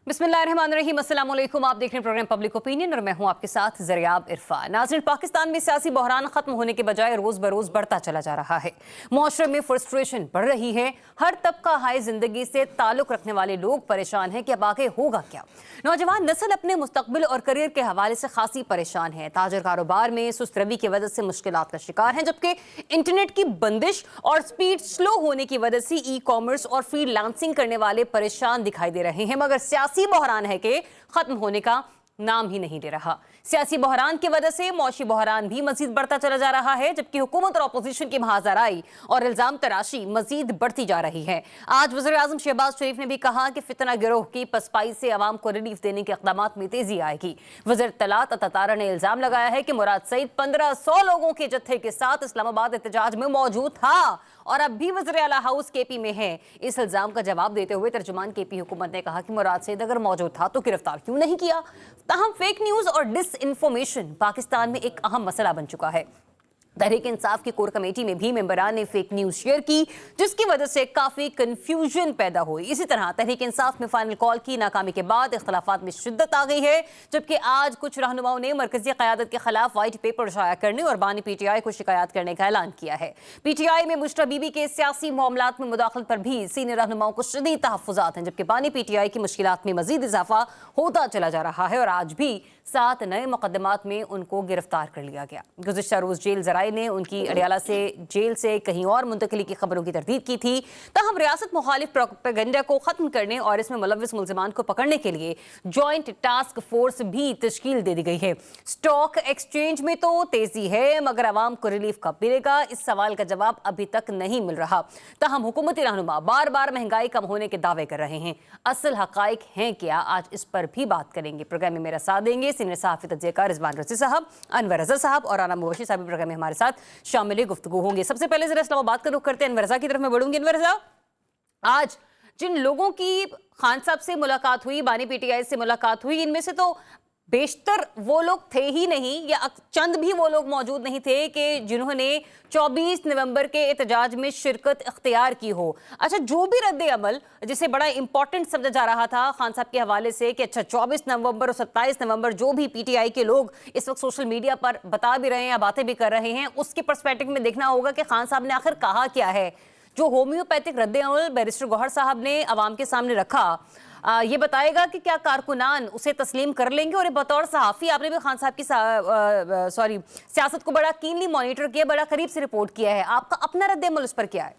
बिस्मिल्लाहिर्रहमानिर्रहीम, अस्सलाम वालेकुम। आप देख रहे हैं प्रोग्राम पब्लिक ओपिनियन और मैं हूं आपके साथ ज़रियाब इरफान। नाज़रीन, पाकिस्तान में सियासी बहरान खत्म होने के बजाय रोज बरोज बढ़ता चला जा रहा है। मुआशरे में फ्रस्ट्रेशन बढ़ रही है। हर तबका हाई जिंदगी से ताल्लुक रखने वाले लोग परेशान हैं कि अब आगे होगा क्या। नौजवान नस्ल अपने मुस्तकबिल और करियर के हवाले से खासी परेशान है। ताजर कारोबार में सुस्त रवि की वजह से मुश्किलात का शिकार हैं, जबकि इंटरनेट की बंदिश और स्पीड स्लो होने की वजह से ई कॉमर्स और फ्रीलांसिंग करने वाले परेशान दिखाई दे रहे हैं। मगर सियासी बहरान है कि खत्म होने का नाम ही नहीं ले रहा। सियासी बहरान की वजह से मौशी बहरान भी मजीद बढ़ता चला जा रहा है, जबकि हुकूमत और अपोजिशन की महाजराई और इल्जाम तराशी मजीद बढ़ती जा रही है। आज वज़ीर आज़म शहबाज शरीफ ने भी कहा कि फितना गिरोह की पसपाई से अवाम को रिलीफ देने के इक़दामात में तेजी आएगी। वज़ीर तलात अतातारा ने इल्जाम लगाया है कि मुराद सईद 1500 लोगों के जत्थे के साथ इस्लामाबाद एहतजाज में मौजूद था और अब भी वज़ीर आला हाउस केपी में है। इस इल्जाम का जवाब देते हुए तर्जुमान केपी हुकूमत ने कहा कि मुराद सईद अगर मौजूद था तो गिरफ्तार क्यों नहीं किया। ताहम फेक न्यूज़ और डिस इन्फॉर्मेशन पाकिस्तान में एक अहम मसला बन चुका है। तहरीक इंसाफ की कोर कमेटी में भी मेंबरान ने फेक न्यूज़ शेयर की, जिसकी वजह से काफ़ी कन्फ्यूजन पैदा हुई। इसी तरह तहरीक इंसाफ में फाइनल कॉल की नाकामी के बाद इख्तलाफात में शिद्दत आ गई है, जबकि आज कुछ रहनुमाओं ने मरकजी क़यादत के खिलाफ वाइट पेपर शाया करने और बानी PTI को शिकायत करने का ऐलान किया है। PTI में मुश्तबा बीबी के सियासी मामलात में मुदाखलत पर भी सीनियर रहनुमाओं को शदीद तहफ़्फ़ुज़ात हैं, जबकि बानी PTI की मुश्किलात में मजीद इजाफा होता चला जा रहा है और आज भी 7 नए मुकदमात में उनको गिरफ्तार कर लिया गया। गुज़िश्ता रोज़ जेल ज़राए ने उनकी अडियाला से जेल से कहीं और मुंतकिली की खबरों की तरदीद की थी। ताहम रियासत मुखालिफ प्रोपेगेंडा को खत्म करने और इसमें मुलव्विस मुल्ज़िमान को पकड़ने के लिए जॉइंट टास्क फोर्स भी तश्कील दे दी गई है। स्टॉक एक्सचेंज में तो तेजी है, मगर आवाम को रिलीफ कब मिलेगा, इस सवाल का जवाब अभी तक नहीं मिल रहा। ताहम हुकूमती रहनुमा बार बार महंगाई कम होने के दावे कर रहे हैं। असल हकाइक हैं क्या, आज इस पर भी बात करेंगे। प्रोग्राम में मेरा साथ देंगे सीनियर सहाफ़ी तज्ज़ियाकार रिजवान रज़ी साहब, अनवर रज़ा साहब और राना मुबशिर साहब प्रोग्राम में हमारे साथ शामिल गुफ्तगू होंगे। सबसे पहले जरा इस्लामाबाद का रुख करते हैं, अनवर रज़ा की तरफ में बढ़ूंगी। अनवर रज़ा, आज जिन लोगों की खान साहब से मुलाकात हुई, बानी PTI से मुलाकात हुई, इनमें से तो बेशतर वो लोग थे ही नहीं या चंद भी वो लोग मौजूद नहीं थे कि जिन्होंने 24 नवंबर के एहतजाज में शिरकत इख्तियार की हो। अच्छा, जो भी रद्द अमल जिसे बड़ा इंपॉर्टेंट समझा जा रहा था खान साहब के हवाले से कि अच्छा 24 नवंबर और 27 नवंबर जो भी PTI के लोग इस वक्त सोशल मीडिया पर बता भी रहे हैं या बातें भी कर रहे हैं, उसके पर्सपेक्टिव में देखना होगा कि खान साहब ने आखिर कहा क्या है। जो होम्योपैथिक रद्द अमल बैरिस्टर गौहर साहब ने अवाम के सामने रखा, ये बताएगा कि क्या कारकुनान उसे तस्लीम कर लेंगे। और बतौर सहाफ़ी आपने भी खान साहब की सियासत को बड़ा कीनली मॉनिटर किया, बड़ा करीब से रिपोर्ट किया है, आपका अपना रद्द अमल उस पर क्या है?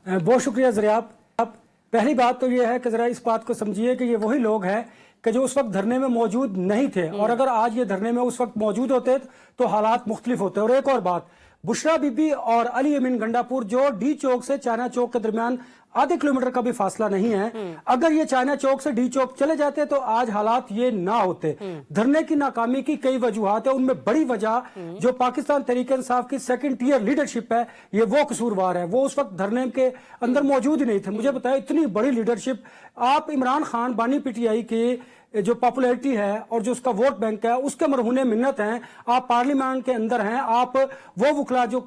बहुत शुक्रिया ज़रियाब। पहली बात तो ये है कि ज़रा इस बात को समझिए कि ये वही लोग हैं कि जो उस वक्त धरने में मौजूद नहीं थे, और अगर आज ये धरने में उस वक्त मौजूद होते तो हालात मुख्तलिफ होते। और एक और बात, बुशरा बीबी और अली अमीन गंडापुर जो डी चौक से चाइना चौक के दरमियान आधे किलोमीटर का भी फासला नहीं है, अगर ये चाइना चौक से डी चौक चले जाते तो आज हालात ये ना होते। धरने की नाकामी की कई वजूहात है, उनमें बड़ी वजह जो पाकिस्तान तहरीक इंसाफ की सेकंड टियर लीडरशिप है, ये वो कसूरवार है। वो उस वक्त धरने के अंदर मौजूद ही नहीं थे। मुझे बताया, इतनी बड़ी लीडरशिप, आप इमरान खान बानी PTI की जो पॉपुलैरिटी है और जो उसका वोट बैंक है उसके मरहूने मिन्नत हैं, आप पार्लियामेंट के अंदर हैं, आप वो वकला जो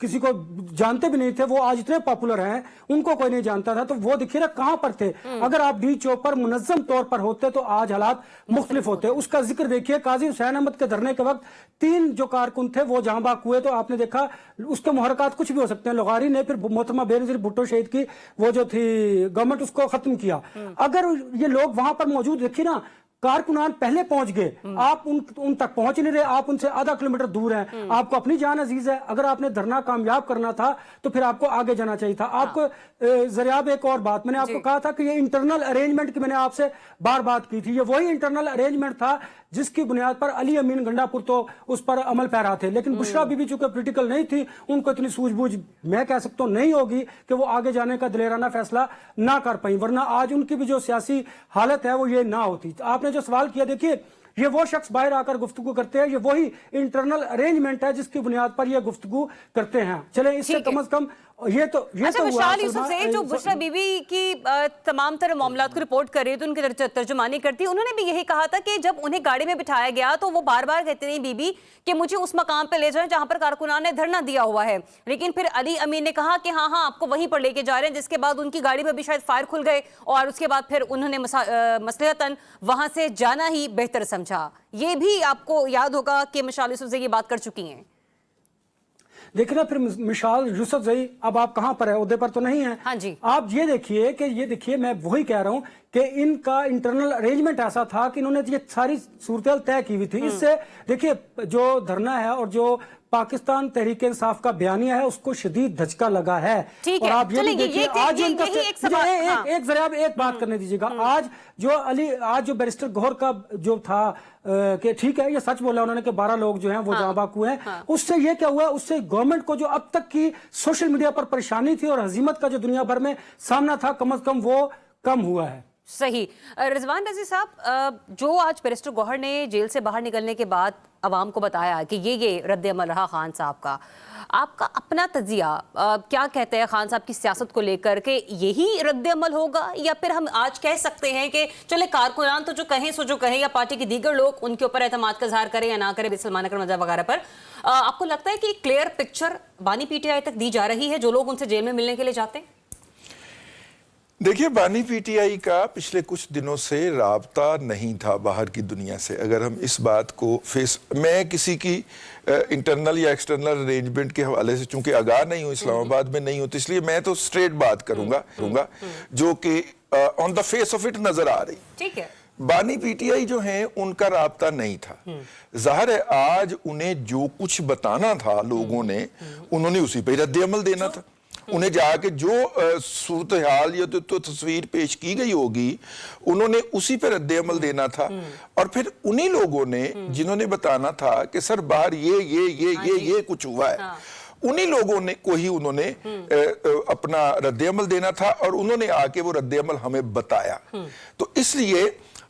किसी को जानते भी नहीं थे वो आज इतने पॉपुलर हैं, उनको कोई नहीं जानता था, तो वो देखिए ना कहां पर थे। अगर आप डी चौक पर मुनज़्ज़म तौर पर होते तो आज हालात मुख्तलिफ होते। उसका जिक्र देखिए, काजी हुसैन अहमद के धरने के वक्त 3 जो कारकुन थे वो जहां बाग हुए, तो आपने देखा उसके मुहरकात कुछ भी हो सकते हैं। लगारी ने फिर मोहतरमा बेनज़ीर भुट्टो शहीद की वो जो थी गवर्नमेंट, उसको खत्म किया। अगर ये लोग वहां पर मौजूद, देखिए ना कारकुनान पहले पहुंच गए, आप उन तक पहुंच नहीं रहे, आप उनसे आधा किलोमीटर दूर हैं। आपको अपनी जान अजीज है, अगर आपने धरना कामयाब करना था तो फिर आपको आगे जाना चाहिए था। आपको ज़रियाब एक और बात, मैंने आपको कहा था कि ये इंटरनल अरेंजमेंट की मैंने आपसे बार बात की थी, ये वही इंटरनल अरेंजमेंट था जिसकी बुनियाद पर अली अमीन गंडापुर तो उस पर अमल पैरा थे, लेकिन बुशरा बीबी चूंकि पॉलिटिकल नहीं थी, उनको इतनी सूझबूझ मैं कह सकता हूं नहीं होगी कि वो आगे जाने का दिलेराना फैसला ना कर पाई, वरना आज उनकी भी जो सियासी हालत है वो ये ना होती। आपने जो सवाल किया, देखिए ये वो शख्स बाहर आकर गुफ्तगू करते हैं, ये वही इंटरनल अरेंजमेंट है जिसकी बुनियाद पर ये गुफ्तगू करते हैं। चले इससे कम अज कम और ये तो अच्छा, हुआ विशाल यूसुफजई जो बुशरा बीबी की तमाम तरह मामलात को रिपोर्ट कर रही थी, उनकी तर्जुमानी करती, उन्होंने भी यही कहा था कि जब उन्हें गाड़ी में बिठाया गया तो वो बार बार कहती रही बीबी कि मुझे उस मकाम पे ले जाएं जहां पर कारकुनान ने धरना दिया हुआ है, लेकिन फिर अली अमीन ने कहा कि हाँ हाँ आपको वहीं पर लेके जा रहे हैं, जिसके बाद उनकी गाड़ी में भी शायद फायर खुल गए और उसके बाद फिर उन्होंने मसलहतन वहां से जाना ही बेहतर समझा। ये भी आपको याद होगा कि मिसाल यूसुफजई ये बात कर चुकी हैं। देखिए ना, फिर मिसाल यूसुफजई अब आप कहां पर है, ओहदे पर तो नहीं है। हाँ जी। आप ये देखिए मैं वही कह रहा हूं कि इनका इंटरनल अरेंजमेंट ऐसा था कि इन्होंने ये सारी सूरत तय की हुई थी। इससे देखिए जो धरना है और जो पाकिस्तान तहरीक इंसाफ का बयानिया है उसको शदीद धचका लगा है। और आप ये भी देखिए आज एक जरा एक बात करने दीजिएगा। आज जो बैरिस्टर गौहर का जो था कि ठीक है ये सच बोला उन्होंने कि 12 लोग जो हैं वो जाँ बाकू हैं। उससे ये क्या हुआ, उससे गवर्नमेंट को जो अब तक की सोशल मीडिया पर परेशानी थी और हजीमत का जो दुनिया भर में सामना था, कम से कम वो कम हुआ है। सही। रिजवान रजी साहब, जो आज बैरिस्टर गौहर ने जेल से बाहर निकलने के बाद अवाम को बताया कि ये रद्द अमल रहा खान साहब का, आपका अपना तजिया क्या कहते हैं खान साहब की सियासत को लेकर के, यही रद्द अमल होगा या फिर हम आज कह सकते हैं कि चले कारकुनान तो जो कहें सो जो कहें, या पार्टी के दीगर लोग उनके ऊपर एतमाद का इजहार करें या ना करें, सलमान अकरम रजा वगैरह पर, आपको लगता है कि क्लियर पिक्चर बानी पीटीआई तक दी जा रही है जो लोग उनसे जेल में मिलने के लिए जाते हैं? देखिए, बानी पीटीआई का पिछले कुछ दिनों से राब्ता नहीं था बाहर की दुनिया से। अगर हम इस बात को मैं किसी की इंटरनल या एक्सटर्नल अरेंजमेंट के हवाले से चूंकि आगाह नहीं हूँ, इस्लामाबाद में नहीं हूँ, तो इसलिए मैं तो स्ट्रेट बात करूंगा जो कि on the face of it नजर आ रही। ठीक है। बानी पीटीआई जो है उनका राब्ता नहीं था। जाहिर है आज उन्हें जो कुछ बताना था लोगों ने, उन्होंने उसी पे रद्द अमल देना था। उन्हें जाके जो सूरत हाल या तो तस्वीर पेश की गई होगी उन्होंने उसी पे रद्द अमल देना था। और फिर उन्हीं लोगों ने जिन्होंने बताना था कि सर बाहर ये कुछ हुआ है, उन्हीं लोगों ने को ही उन्होंने अपना रद्द अमल देना था और उन्होंने आके वो रद्द अमल हमें बताया। तो इसलिए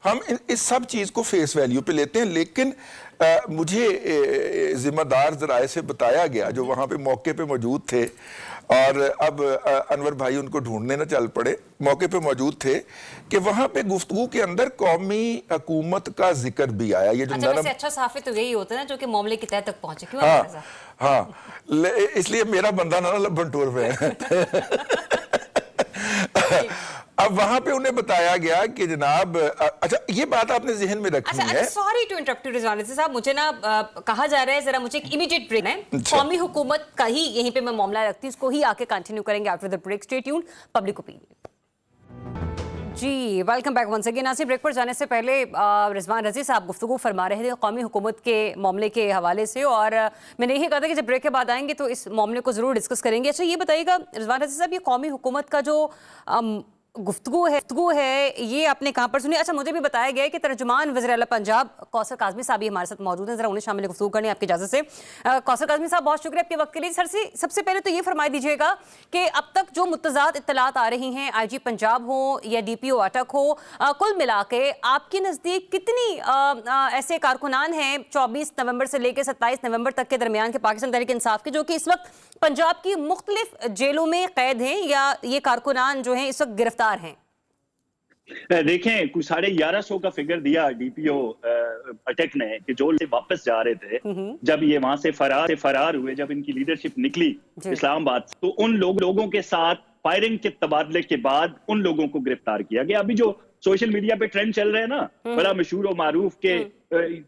हम इस सब चीज को फेस वैल्यू पे लेते हैं। लेकिन मुझे जिम्मेदार जराए से बताया गया जो वहां पे मौके पे मौजूद थे, और अब अनवर भाई उनको ढूंढने न चल पड़े, मौके पे मौजूद थे, कि वहां पे गुफ्तगू के अंदर कौमी हुकूमत का जिक्र भी आया। ये जो अच्छा सहाफी तो यही होता है ना जो कि मामले की तह तक पहुंचे। क्यों? हाँ, इसलिए मेरा बंदा ना लब्बन टूर पे है। अब वहां पे उन्हें बताया गया कि जनाब, अच्छा ये बात आपने जहन में रखनी है। सॉरी टू इंटरप्ट रिजवान रजी साहब, मुझे ना कहा जा रहा है जरा मुझे एक इमीडिएट ब्रेक है। कौमी हुकूमत का ही यहीं पे मैं मामला रखती हूँ, उसको ही आके कंटिन्यू करेंगे after the break. Stay tuned, public opinion. जी, welcome back once again. Nasir, break पर जाने से पहले रिजवान रजी साहब गुफ्तगू फरमा रहे थे कौमी हुकूमत के मामले के हवाले से, और मैंने यही कहा था कि जब ब्रेक के बाद आएंगे तो इस मामले को जरूर डिस्कस करेंगे। अच्छा ये बताइएगा रिजवान रजी साहब, ये कौमी हुकूमत का जो गुफ्तगू है ये आपने कहाँ पर सुनी? अच्छा, मुझे भी बताया गया है कि तर्जुमान वज़ीर आला पंजाब कौसर काज़मी साहब भी हमारे साथ मौजूद हैं, जरा उन्हें शामिल गुफ्तगू करनी आपकी इजाज़त से। कौसर काज़मी साहब, बहुत शुक्रिया आपके वक्त के लिए। सर से सबसे पहले तो ये फरमाई दीजिएगा कि अब तक जो मुतज़ाद इत्तलात आ रही हैं, IG पंजाब हो या DPO अटक हो, कुल मिला के आपके नज़दीक कितनी ऐसे कारकुनान हैं 24 नवंबर से लेकर 27 नवंबर तक के दरमियान के पाकिस्तान तहरीक इंसाफ के, जो कि इस वक्त पंजाब की मुख्तलिफ जेलों में कैद हैं या ये कारकुनान जो हैं इस वक्त गिरफ्तार हैं? देखें, कुछ 1150 का फिगर दिया DPO अटक ने कि जो से वापस जा रहे थे, जब ये वहां से फरार हुए, जब इनकी लीडरशिप निकली इस्लामाबाद, तो उन लोगों के साथ फायरिंग के तबादले के बाद उन लोगों को गिरफ्तार किया गया। अभी जो सोशल मीडिया पे ट्रेंड चल रहे हैं ना, बड़ा मशहूर और मारूफ के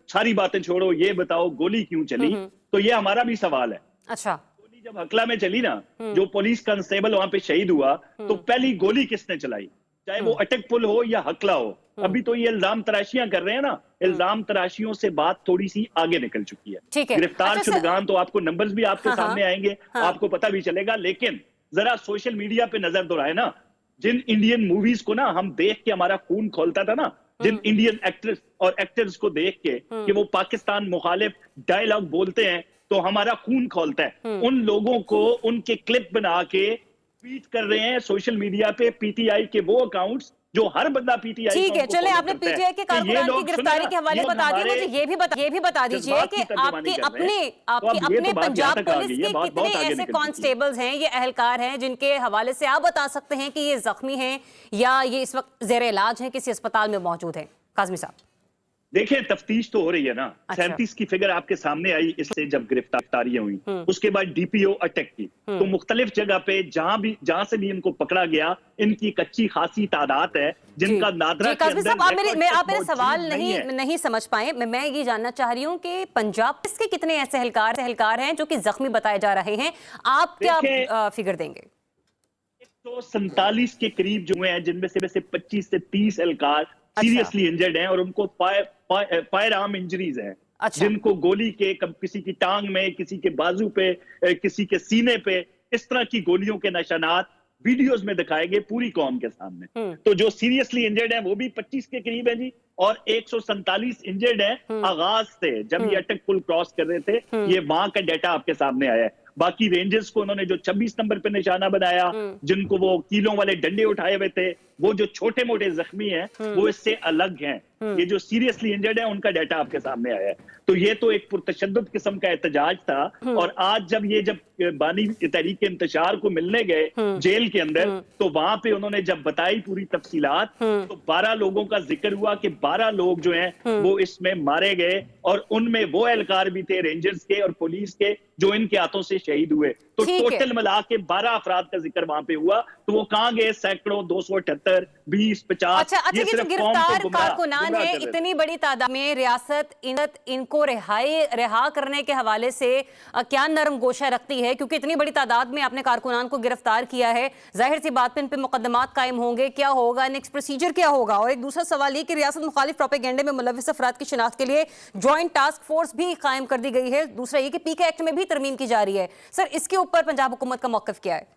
सारी बातें छोड़ो, ये बताओ गोली क्यों चली, तो ये हमारा भी सवाल है। अच्छा, गोली जब हकला में चली ना, जो पुलिस कांस्टेबल वहां पे शहीद हुआ, तो पहली गोली किसने चलाई, चाहे वो अटक पुल हो या हकला हो। अभी तो ये इल्जाम तराशियां कर रहे हैं ना, इल्जाम तराशियों से बात थोड़ी सी आगे निकल चुकी है। गिरफ्तार शुदगान तो आपको नंबर्स भी आपके सामने आएंगे, आपको पता भी चलेगा। लेकिन जरा सोशल मीडिया पे नजर दौड़ाए ना, जिन इंडियन मूवीज को ना हम देख के हमारा खून खोलता था ना, जिन इंडियन एक्ट्रेस और एक्टर्स को देख के कि वो पाकिस्तान मुखालिफ डायलॉग बोलते हैं तो हमारा खून खोलता है, उन लोगों को उनके क्लिप बना के ट्वीट कर रहे हैं सोशल मीडिया पे PTI के वो अकाउंट्स जो हर बंदा पीटीआई ठीक है, चले आपने पीटीआई के कारकुनान की गिरफ्तारी के हवाले बता दिया, मुझे ये भी बता दीजिए कि आपके अपने पंजाब पुलिस के कितने ऐसे कांस्टेबल्स हैं, ये एहलकार हैं जिनके हवाले से आप बता सकते हैं कि ये जख्मी हैं या ये इस वक्त जेर इलाज हैं, किसी अस्पताल में मौजूद हैं? काज़मी साहब देखिए, तफ्तीश तो हो रही है ना। 37 की फिगर आपके सामने आई इससे जब गिरफ्तारियां हुई, उसके बाद डीपीओ अटैक की, तो मुख्तलिफ जगह पे जहां से भी इनको पकड़ा गया, इनकी कच्ची खासी तादाद है जिनका नादरा के अंदर। साहब आप मेरे सवाल नहीं समझ पाए। मैं ये जानना चाह रही हूँ कि पंजाब पुलिस के कितने ऐसे एहलकार हैं जो कि जख्मी बताए जा रहे हैं, आप क्या फिगर देंगे? 147 के करीब जो हैं, जिनमें से 25 से 30 एहलकार सीरियसली इंजर्ड हैं और उनको फायर आर्म इंजरीज हैं। जिनको गोली के किसी की टांग में, किसी के बाजू पे, किसी के सीने पे, इस तरह की गोलियों के निशानात वीडियोस में दिखाए गए पूरी कौम के सामने। तो जो सीरियसली इंजर्ड हैं वो भी 25 के करीब है जी, और 147 इंजर्ड हैं आगाज से, जब ये अटक पुल क्रॉस कर रहे थे। ये वहां का डाटा आपके सामने आया है। बाकी रेंजर्स को उन्होंने जो 26 नंबर पे निशाना बनाया, जिनको वो कीलों वाले डंडे उठाए हुए थे, वो जो छोटे मोटे जख्मी हैं वो इससे अलग हैं। ये जो सीरियसली इंजर्ड है उनका डाटा आपके सामने आया है। तो ये तो एक पुरतशद्दुद किस्म का एहतजाज था। और आज जब बानी तहरीक इंतशार को मिलने गए जेल के अंदर, तो वहां पे उन्होंने जब बताई पूरी तफसीलात, तो 12 लोगों का जिक्र हुआ कि 12 लोग जो हैं वो इसमें मारे गए, और उनमें वो एहलकार भी थे रेंजर्स के और पुलिस के जो इनके हाथों से शहीद हुए। तो टोटल मिला के 12 अफराद का जिक्र वहां पे हुआ। तो वो कहां गए? सैकड़ों, 278, 20, 50। अच्छा, ये जो गिरफ्तार कारकुनान है इतनी बड़ी तादाद में, रियासत इनको रिहा करने के हवाले से क्या नरम गोशा रखती है? क्योंकि इतनी बड़ी तादाद में आपने कारकुनान को गिरफ्तार किया है, जाहिर सी बात पे इन पे मुकदमात कायम होंगे, क्या होगा, नेक्स्ट प्रोसीजर क्या होगा? और एक दूसरा सवाल ये कि रियासत मुखालिफ प्रोपेगेंडे में मुलविस अफराद की शिनाख्त के लिए ज्वाइंट टास्क फोर्स भी कायम कर दी गई है। दूसरा ये कि पीके एक्ट में भी तरमीम की जा रही है। सर, इसके ऊपर पंजाब हुकूमत का मौक़िफ़ क्या है?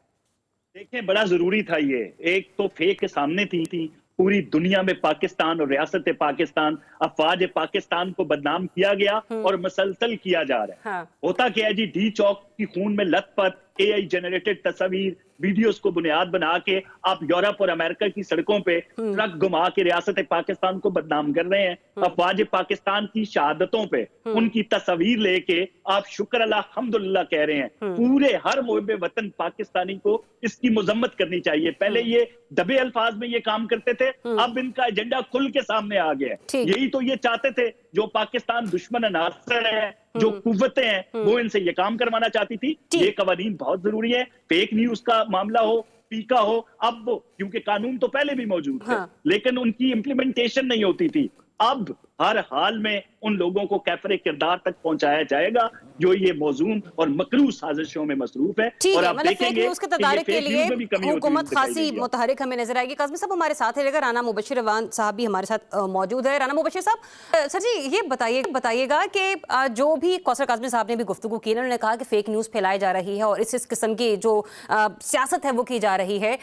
देखिए, बड़ा जरूरी था ये। एक तो फेक के सामने थी पूरी दुनिया में पाकिस्तान और रियासत पाकिस्तान, अफवाज पाकिस्तान को बदनाम किया गया और मसलसल किया जा रहा है। होता क्या है जी, डी चौक की खून में लथपथ AI जनरेटेड तस्वीर, वीडियोस को बुनियाद बना के आप यूरोप और अमेरिका की सड़कों पे ट्रक घुमा के रियासत पाकिस्तान को बदनाम कर रहे हैं। अफवाज पाकिस्तान की शहादतों पे उनकी तस्वीर लेके आप शुक्र अल्लाह हम्दुलिल्लाह कह रहे हैं। पूरे हर मुहिब वतन पाकिस्तानी को इसकी मुजम्मत करनी चाहिए। पहले ये दबे अल्फाज में ये काम करते थे, अब इनका एजेंडा खुल के सामने आ गया है। यही तो ये चाहते थे, जो पाकिस्तान दुश्मन अनासर है, जो कुव्वतें हैं, वो इनसे ये काम करवाना चाहती थी। ये कवानीन बहुत जरूरी है। फेक न्यूज का मामला हो, पीका हो, अब क्योंकि कानून तो पहले भी मौजूद थे, लेकिन उनकी इम्प्लीमेंटेशन नहीं होती थी। अब हर हाल में उन लोगों को कैफरे किरदार तक पहुंचाया जाएगा जो ये मौजूम और मकरू साजिशों में मसरूफ है। और आप देखेंगे फेक तदारिक के लिए हुकूमत खासी मुतहरिक हमें नजर आएगी। काज़मी साहब हमारे साथ है, राना मुबशिर अवान साहब भी हमारे साथ मौजूद है। राना मुबशिर साहब, सर जी ये बताइएगा कि जो भी कौसर काज़मी साहब ने भी गुफ्तगू की, उन्होंने कहा कि फेक न्यूज़ फैलाई जा रही है और इस किस्म की जो सियासत है वो की जा रही है।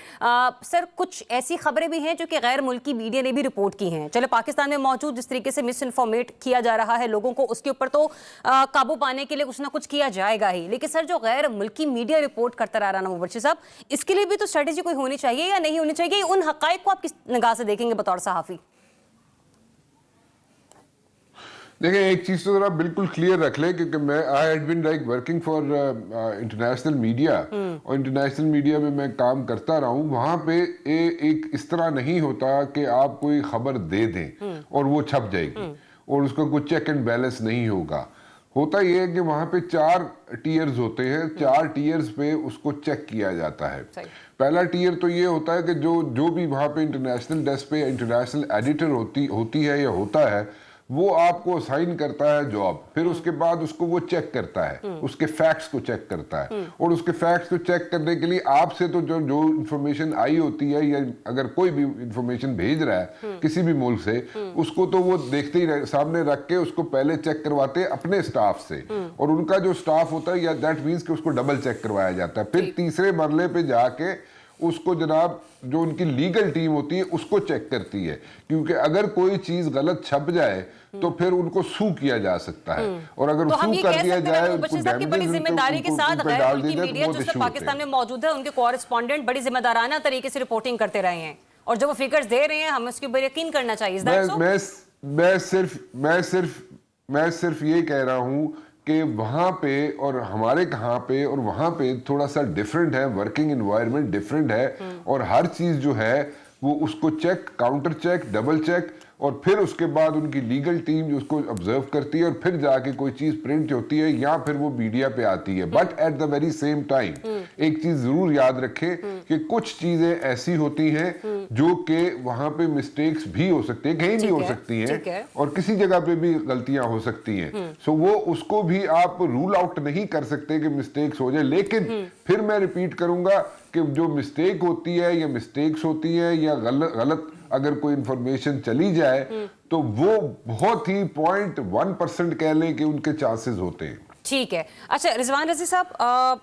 सर, कुछ ऐसी खबरें भी हैं जो कि गैर मुल्की मीडिया ने भी रिपोर्ट की हैं। चलो, पाकिस्तान में मौजूद जिस तरीके से मिस इन्फॉर्मेट किया जा रहा है लोगों को, उसके ऊपर तो काबू पाने के लिए कुछ ना कुछ किया जाएगा ही, लेकिन सर जो गैर मुल्की मीडिया रिपोर्ट करता रहा राना मुबशिर साहब, इसके लिए भी तो स्ट्रेटेजी कोई होनी चाहिए या नहीं होनी चाहिए? उन हकाइक को आप किस निगाह से देखेंगे बतौर सहाफी? देखिए, एक चीज तो जरा बिल्कुल क्लियर रख ले, क्योंकि मैं I had been like working for international media, और इंटरनेशनल मीडिया में मैं काम करता रहा हूँ। वहाँ पे एक इस तरह नहीं होता कि आप कोई खबर दे दें और वो छप जाएगी और उसका कुछ चेक एंड बैलेंस नहीं होगा। होता ये है कि वहाँ पे 4 टीयर्स होते हैं, 4 टीयर्स पे उसको चेक किया जाता है। पहला टीयर तो ये होता है कि जो भी वहाँ पे इंटरनेशनल डेस्क पे इंटरनेशनल एडिटर होती है या होता है, वो आपको असाइन करता है जॉब। फिर उसके बाद उसको वो चेक करता है, उसके फैक्ट्स को चेक करता है, और उसके फैक्ट्स को चेक करने के लिए आपसे तो जो इंफॉर्मेशन आई होती है, या अगर कोई भी इंफॉर्मेशन भेज रहा है किसी भी मुल्क से, उसको तो वो देखते ही सामने रख के उसको पहले चेक करवाते हैं अपने स्टाफ से, और उनका जो स्टाफ होता है, या दैट मीन्स कि उसको डबल चेक करवाया जाता है। फिर तीसरे मरले पे जाके उसको जनाब जो उनकी लीगल टीम होती है उसको चेक करती है, क्योंकि अगर कोई चीज गलत छप जाए तो फिर उनको सू किया जा सकता है, और अगर तो सू कर दिया जाए बड़ी जिम्मेदारी के साथ गैर मुल्की मीडिया जो पाकिस्तान में मौजूद है, उनके कॉरेस्पॉन्डेंट बड़ी जिम्मेदाराना तरीके से रिपोर्टिंग करते रहे हैं, और जो वो फिगर्स दे रहे हैं हमें उसके ऊपर यकीन करना चाहिए. Is that so? मैं सिर्फ ये कह रहा हूँ कि वहाँ पे और हमारे कहाँ पे और वहाँ पे थोड़ा सा डिफरेंट है, वर्किंग एनवायरनमेंट डिफरेंट है, और हर चीज जो है वो उसको check, counter check, double check, और फिर उसके बाद उनकी लीगल टीम जो उसको ऑब्जर्व करती है और फिर जाके कोई चीज प्रिंट होती है या फिर वो मीडिया पे आती है. But at the very same time एक चीज जरूर याद रखें कि कुछ चीजें ऐसी होती हैं जो कि वहां पे मिस्टेक्स भी हो सकती हैं, कहीं भी हो सकती हैं, और किसी जगह पे भी गलतियां हो सकती हैं. सो वो उसको भी आप रूल आउट नहीं कर सकते कि मिस्टेक्स हो जाए. लेकिन फिर मैं रिपीट करूंगा कि जो मिस्टेक होती है या मिस्टेक्स होती है या गलत अगर कोई इंफॉर्मेशन चली जाए तो वो बहुत ही 0.1% कह लें कि उनके चांसेस होते हैं. ठीक है. अच्छा रिजवान रजी साहब,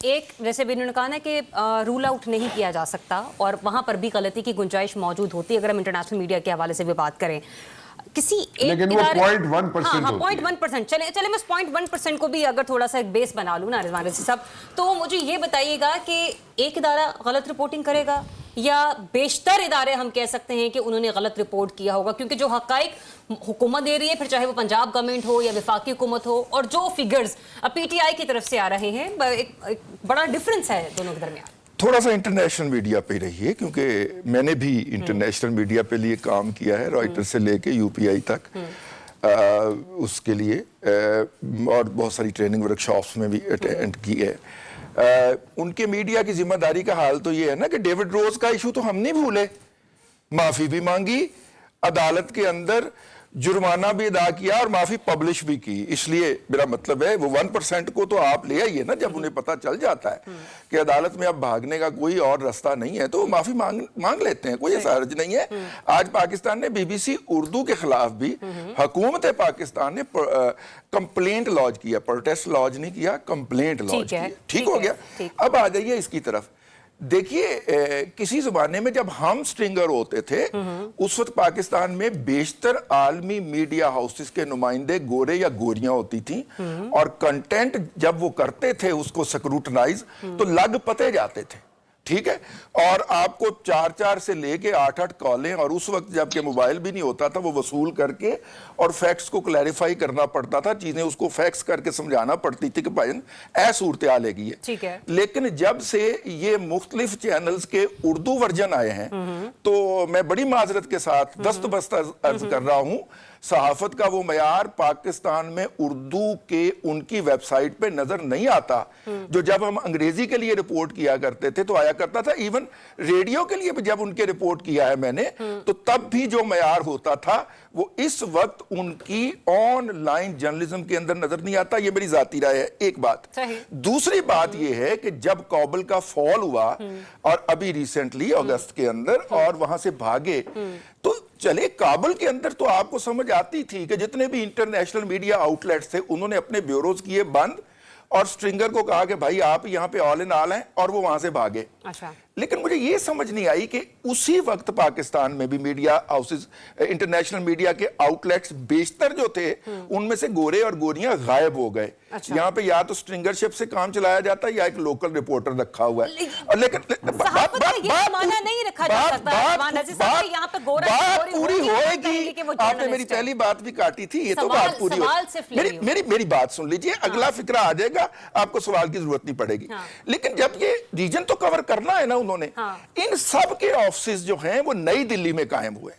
एक जैसे भी उन्होंने कहा ना कि रूल आउट नहीं किया जा सकता और वहां पर भी गलती की गुंजाइश मौजूद होती है अगर हम इंटरनेशनल मीडिया के हवाले से भी बात करें. किसी एक लेकिन वो 0.1% हाँ 0.1%. चले मैं 0.1% को भी अगर थोड़ा सा एक बेस बना लूँ ना रिजवान रजी साहब, तो मुझे ये बताइएगा कि एक इदारा गलत रिपोर्टिंग करेगा या बेशतर इदारे हम कह सकते हैं कि उन्होंने गलत रिपोर्ट किया होगा, क्योंकि जो हकाइक हुकूमत दे रही है, फिर चाहे वो पंजाब गवर्नमेंट हो या वफाकी हुकूमत हो, और जो फिगर्स पीटीआई की तरफ से आ रहे हैं, एक बड़ा डिफरेंस है दोनों के दरमियान. थोड़ा सा इंटरनेशनल मीडिया पे रहिए, क्योंकि मैंने भी इंटरनेशनल मीडिया पे लिए काम किया है, रॉयटर से लेके यूपीआई तक, उसके लिए और बहुत सारी ट्रेनिंग वर्कशॉप्स में भी अटेंड की है. उनके मीडिया की जिम्मेदारी का हाल तो ये है ना कि डेविड रोज का इशू तो हम नहीं भूले, माफी भी मांगी, अदालत के अंदर जुर्माना भी अदा किया और माफी पब्लिश भी की. इसलिए मेरा मतलब है वो 1% को तो आप ले आइए ना, जब उन्हें पता चल जाता है कि अदालत में अब भागने का कोई और रास्ता नहीं है तो माफी मांग लेते हैं, कोई ऐसा हर्ज नहीं है. आज पाकिस्तान ने बीबीसी उर्दू के खिलाफ भी हुकूमत पाकिस्तान ने कंप्लेंट लॉन्च किया, प्रोटेस्ट लॉन्च नहीं किया, कंप्लेंट लॉन्च किया. ठीक हो गया. अब आ जाइए इसकी तरफ. देखिए किसी जमाने में जब हम स्ट्रिंगर होते थे उस वक्त पाकिस्तान में बेशतर आलमी मीडिया हाउसेस के नुमाइंदे गोरे या गोरियां होती थी, और कंटेंट जब वो करते थे उसको स्क्रूटनाइज तो लग पते जाते थे. ठीक है. और आपको 4 से लेके 8 कॉलें, और उस वक्त जबकि मोबाइल भी नहीं होता था, वो वसूल करके और फैक्ट्स को क्लैरिफाई करना पड़ता था, चीजें उसको फैक्ट्स करके समझाना पड़ती थी कि भाई ऐ सूरत हाल है. ठीक है. लेकिन जब से ये मुख्तलिफ चैनल्स के उर्दू वर्जन आए हैं तो मैं बड़ी माजरत के साथ दस्तबस्त अर्ज कर रहा हूं, सहाफत का वो मयार पाकिस्तान में उर्दू के उनकी वेबसाइट पे नजर नहीं आता. जो जब हम अंग्रेजी के लिए रिपोर्ट किया करते थे तो आया करता था, इवन रेडियो के लिए भी जब उनके रिपोर्ट किया है मैंने, तो तब भी जो मयार होता था वो इस वक्त उनकी ऑनलाइन जर्नलिज्म के अंदर नजर नहीं आता. ये मेरी जाती राय है. एक बात. दूसरी बात ये है कि जब काबुल का फॉल हुआ और अभी रिसेंटली अगस्त के अंदर और वहां से भागे, तो चले काबुल के अंदर तो आपको समझ आती थी कि जितने भी इंटरनेशनल मीडिया आउटलेट्स थे उन्होंने अपने ब्यूरोज किए बंद और स्ट्रिंगर को कहा कि भाई आप यहाँ पे ऑल इन ऑल हैं, और वो वहां से भागे. अच्छा. लेकिन मुझे ये समझ नहीं आई कि उसी वक्त पाकिस्तान में भी मीडिया हाउसेस, इंटरनेशनल मीडिया के आउटलेट्स बेशतर जो थे उनमें से गोरे और गोरियां गायब हो गए. अच्छा. यहाँ पे या तो स्ट्रिंगरशिप से काम चलाया जाता है या एक लोकल रिपोर्टर रखा हुआ है. लेकिन बात पूरी होएगी. आपने मेरी पहली बात भी काटी थी, ये तो बात पूरी होगी. मेरी बात सुन लीजिए, अगला फिक्रा आ जाएगा, आपको सवाल की जरूरत नहीं पड़ेगी. लेकिन जब ये रीजन तो कवर करना है ना उन्होंने, इन सब के ऑफिस जो हैं वो नई दिल्ली में कायम हुए.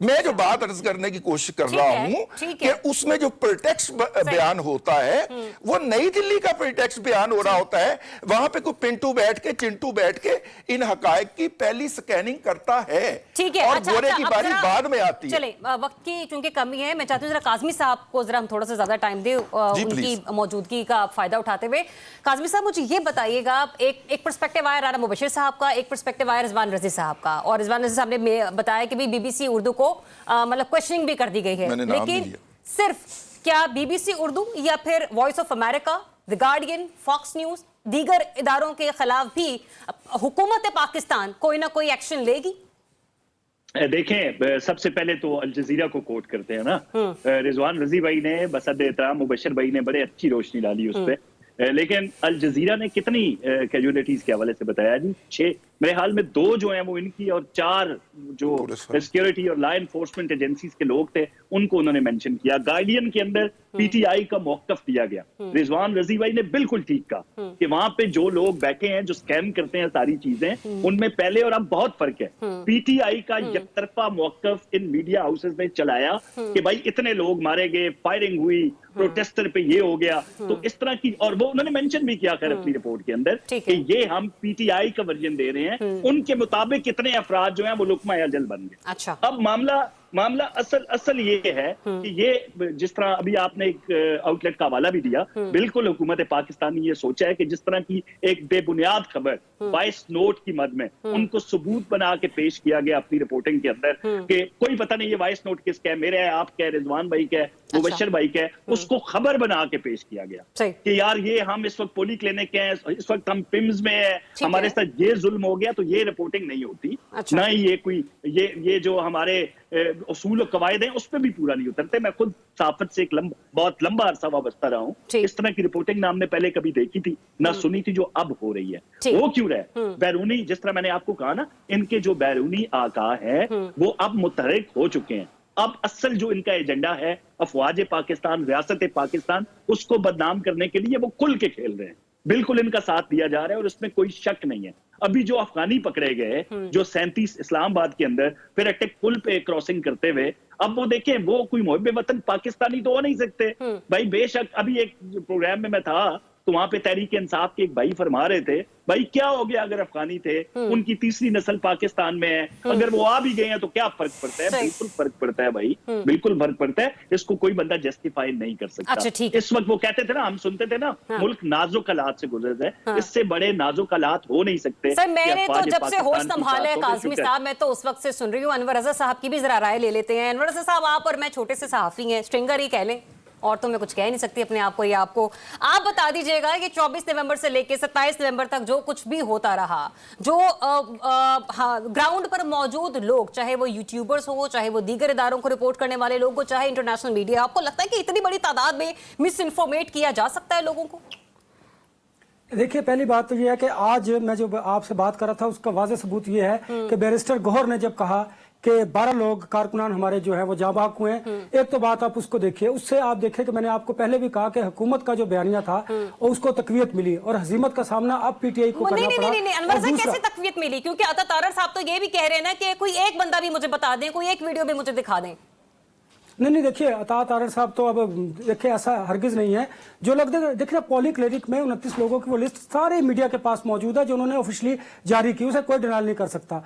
मैं जो बात अर्ज करने की कोशिश कर रहा हूं कि उसमें जो प्रीटेक्स्ट बयान होता है वो नई दिल्ली का प्रीटेक्स्ट बयान हो रहा होता है. वहां पे कोई पिंटू बैठ के चिंटू बैठ के इन हकायक की पहली स्कैनिंग करता है. ठीक है. और गोरे की बारी बाद में आती है. चले, वक्त की चूंकि कमी है, मैं चाहती हूँ जरा काज़मी साहब को जरा हम थोड़ा सा ज्यादा टाइम दे उनकी मौजूदगी का फायदा उठाते हुए. काज़मी साहब मुझे ये बताइएगा, एक पर्सपेक्टिव आया राना मुबशिर साहब का, एक पर्सपेक्टिव आया रिजवान रजी साहब का, और रिजवान रजी साहब ने बताया कि बीबीसी उर्दू को मतलब क्वेश्चनिंग भी कर दी गई है. लेकिन सिर्फ क्या बीबीसी उर्दू या फिर Voice of America, the Guardian, Fox News, दीगर इदारों के खिलाफ भी हुकूमत पाकिस्तान कोई ना कोई एक्शन लेगी? देखें, सबसे पहले तो अल जजीरा को कोट करते हैं ना, रिजवान रजी भाई ने बसद एहतराम मुबशर भाई ने बड़े अच्छी रोशनी डाली उस पर. लेकिन अल जजीरा ने कितनी कैजुअलिटीज के हवाले से बताया जी? मेरे ख्याल में 2 जो हैं वो इनकी और 4 जो सिक्योरिटी और लॉ एनफोर्समेंट एजेंसीज के लोग थे उनको उन्होंने मेंशन किया। गार्डियन के अंदर पीटीआई का मौकफ दिया गया। रिजवान रजी भाई ने बिल्कुल ठीक कहा कि वहां पे जो लोग बैठे हैं जो स्कैम करते हैं सारी चीजें, उनमें पहले और अब बहुत फर्क है। पीटीआई का यकतरफा मौकफ इन मीडिया हाउसेस ने चलाया कि भाई इतने लोग मारे गए, फायरिंग हुई, प्रोटेस्टर पे ये हो गया, तो इस तरह की, और वो उन्होंने मेंशन भी किया खैर अपनी रिपोर्ट के अंदर कि ये हम पीटीआई का वर्जन दे रहे हैं, उनके मुताबिक कितने अफराद जो हैं वो लुकमा अजल बन गए। अच्छा, अब मामला असल ये है कि ये जिस तरह अभी आपने एक आउटलेट का हवाला भी दिया, बिल्कुल हुकूमत पाकिस्तान ने ये सोचा है कि जिस तरह की एक बेबुनियाद खबर वॉइस नोट की मद में उनको सबूत बना के पेश किया गया अपनी रिपोर्टिंग के अंदर कि कोई पता नहीं ये वॉइस नोट किसका है, मेरा है, आपका है, रिजवान भाई का है, मुबशर भाई का है, उसको खबर बना के पेश किया गया कि यार ये हम इस वक्त पोली क्लिनिक के हैं, इस वक्त हम पिम्स में है, हमारे साथ ये जुल्म हो गया, तो ये रिपोर्टिंग नहीं होती। ना ही ये कोई ये जो हमारे उसूल और कवायद हैं उस पर भी पूरा नहीं उतरते। मैं खुद सहाफत से एक बहुत लंबा अरसा वाबस्ता रहा हूँ, इस तरह की रिपोर्टिंग ना हमने पहले कभी देखी थी ना सुनी थी जो अब हो रही है। वो क्यों रहे? बैरूनी, जिस तरह मैंने आपको कहा ना, इनके जो बैरूनी आका है वो अब मुतहरिक हो चुके हैं। अब असल जो इनका एजेंडा है अफवाज पाकिस्तान, रियासत पाकिस्तान, उसको बदनाम करने के लिए वो खुल के खेल रहे हैं। बिल्कुल इनका साथ दिया जा रहा है और इसमें कोई शक नहीं है। अभी जो अफगानी पकड़े गए जो 37 इस्लामाबाद के अंदर फिर अटक पुल पे क्रॉसिंग करते हुए, अब वो देखें वो कोई मुहब्बे वतन पाकिस्तानी तो हो नहीं सकते भाई। बेशक अभी एक प्रोग्राम में मैं था तो वहां पे तहरीक इंसाफ के एक भाई फरमा रहे थे, भाई क्या हो गया अगर अफगानी थे, उनकी तीसरी नस्ल पाकिस्तान में है, अगर वो आ भी गए हैं तो क्या फर्क पड़ता है? बिल्कुल फर्क पड़ता है भाई, बिल्कुल फर्क पड़ता है। इसको कोई बंदा जस्टिफाई नहीं कर सकता। अच्छा, इस वक्त वो कहते थे ना, हम सुनते थे ना, मुल्क नाजुक हालात से गुजर रहे है, इससे बड़े नाजुक हालात हो नहीं सकते। सर मैंने तो जब से होश संभाला है काज़मी साहब, मैं तो उस वक्त से सुन रही हूँ। अनवर रज़ा साहब की भी जरा राय ले लेते हैं। अनवर रज़ा साहब, आप और मैं छोटे से सहाफी हैं, स्ट्रिंगर ही कह लें, और तो मैं कुछ कह नहीं सकती अपने आप को या आपको। आप बता दीजिएगा कि 24 नवंबर से लेकर 27 नवंबर तक जो कुछ भी होता रहा, जो ग्राउंड पर मौजूद लोग, चाहे वो यूट्यूबर्स हो, चाहे वो दीगर इदारों को रिपोर्ट करने वाले लोग हो, चाहे इंटरनेशनल मीडिया, आपको लगता है कि इतनी बड़ी तादाद में मिस इन्फॉर्मेट किया जा सकता है लोगों को? देखिए, पहली बात तो ये है कि आज मैं जो आपसे बात कर रहा था उसका वाज़ेह सबूत ये है कि बैरिस्टर गौहर ने जब कहा कि 12 लोग कारकुनान हमारे जो है वो जाबाक हुए हैं, एक तो बात आप उसको देखिए। उससे आप देखें कि मैंने आपको पहले भी कहा कि हुकूमत का जो बयानिया था और उसको तकवीयत मिली और हजीमत का सामना अब पीटीआई को करना पड़ा। नहीं, अनवर साहब कैसे तकवीयत मिली? क्योंकि अता तारर साहब तो ये भी कह रहे हैं ना कि कोई एक बंदा भी मुझे बता दें, कोई एक वीडियो भी मुझे दिखा दें। नहीं, देखिए, अता तारर साहब तो अब देखिए ऐसा हरगिज नहीं है। जो लोग देखिए पॉली क्लिनिक में 29 लोगों की वो लिस्ट सारे मीडिया के पास मौजूद है जो उन्होंने ऑफिशियली जारी की, उसे कोई डिनाल नहीं कर सकता।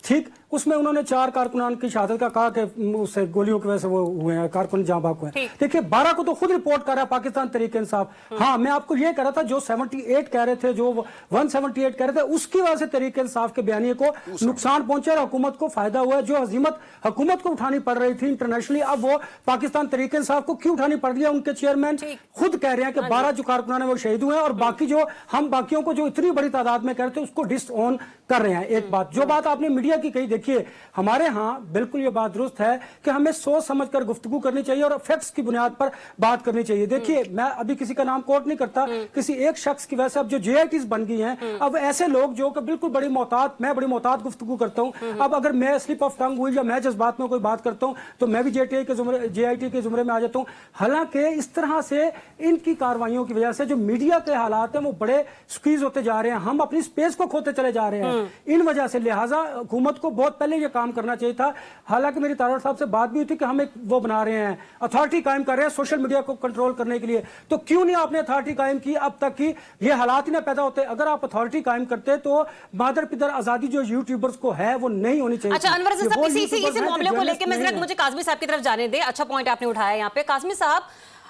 ठीक, उसमें उन्होंने 4 कारकुनान की शहादत का कहा कि उससे गोलियों की वजह से वो हुए हैं, कारकुन जाँ बाक हुए हैं। देखिए 12 को तो खुद रिपोर्ट कर रहा है पाकिस्तान तहरीक इंसाफ। हाँ, मैं आपको ये कह रहा था जो 78 कह रहे थे, जो 178 कह रहे थे, उसकी वजह से तहरीक इंसाफ के बयानिए को नुकसान पहुंचा और हुकूमत को फायदा हुआ है। जो हजीमत हुकूमत को उठानी पड़ रही थी इंटरनेशनली, अब वो पाकिस्तान तहरीक इंसाफ को क्यों उठानी पड़ रही है? उनके चेयरमैन खुद कह रहे हैं कि 12 जो कारकुनान है वो शहीद हुए हैं और बाकी जो हम बाकियों को जो इतनी बड़ी तादाद में कह रहे थे उसको डिसऑन कर रहे हैं। एक बात, जो बात आपने मीडिया की कही, देखिए हमारे यहाँ बिल्कुल ये बात दुरुस्त है कि हमें सोच समझ कर गुफ्तगू करनी चाहिए और फैक्ट्स की बुनियाद पर बात करनी चाहिए। देखिए, मैं अभी किसी का नाम कोट नहीं करता, किसी एक शख्स की वजह से अब जो JITs बन गई हैं, अब ऐसे लोग जो कि बिल्कुल बड़ी मोहतात, मैं बड़ी मोहतात गुफ्तगू करता हूँ, अब अगर मैं स्लिप ऑफ टंग हुई या मैं जज्बात में कोई बात करता हूँ तो मैं भी JIT के जुमरे में आ जाता हूँ। हालांकि इस तरह से इनकी कार्रवाइयों की वजह से जो मीडिया के हालात हैं वो बड़े स्क्वीज होते जा रहे हैं, हम अपनी स्पेस को खोते चले जा रहे हैं इन वजह से। लिहाजा हुकूमत को बहुत पहले ये काम करना चाहिए था। हालांकि मेरी तारड़ साहब से बात भी हुई थी कि हम एक वो बना रहे हैं, अथॉरिटी कायम कर रहे हैं सोशल मीडिया को कंट्रोल करने के लिए, तो क्यों नहीं आपने अथॉरिटी कायम की अब तक की ये हालात ही ना पैदा होते? अगर आप अथॉरिटी कायम करते तो मादर पिदर आजादी जो यूट्यूबर्स को है वो नहीं होनी चाहिए। अच्छा अनवर साहब, इसी मामले को लेकर मैं जरा मुझे काज़मी साहब की तरफ जाने दे। अच्छा पॉइंट आपने उठाया यहाँ पे काज़मी साहब।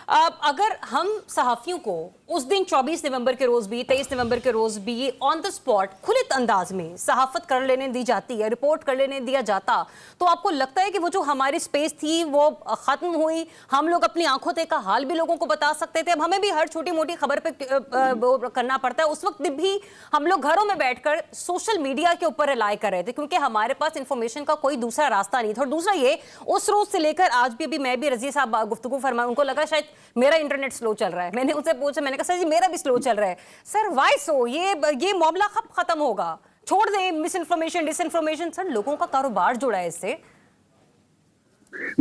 अगर हम सहाफियों को उस दिन 24 नवंबर के रोज भी 23 नवंबर के रोज भी ऑन द स्पॉट खुलित अंदाज में सहाफत कर लेने दी जाती है, रिपोर्ट कर लेने दिया जाता, तो आपको लगता है कि वो जो हमारी स्पेस थी वो खत्म हुई? हम लोग अपनी आंखों देखा हाल भी लोगों को बता सकते थे। अब हमें भी हर छोटी मोटी खबर पे करना पड़ता है। उस वक्त भी हम लोग घरों में बैठकर सोशल मीडिया के ऊपर रिलाई कर रहे थे क्योंकि हमारे पास इंफॉर्मेशन का कोई दूसरा रास्ता नहीं था। और दूसरा ये, उस रोज से लेकर आज भी, अभी मैं भी रज़िया साहब गुफ्तगू फरमा, उनको लगा शायद मेरा इंटरनेट स्लो चल रहा है। मैंने उनसे पूछा, मैंने कहा सर जी मेरा भी स्लो चल रहा है। Sir why so? ये मामला कब खत्म होगा? छोड़ दें misinformation, disinformation. Sir लोगों का कारोबार जुड़ा है इससे।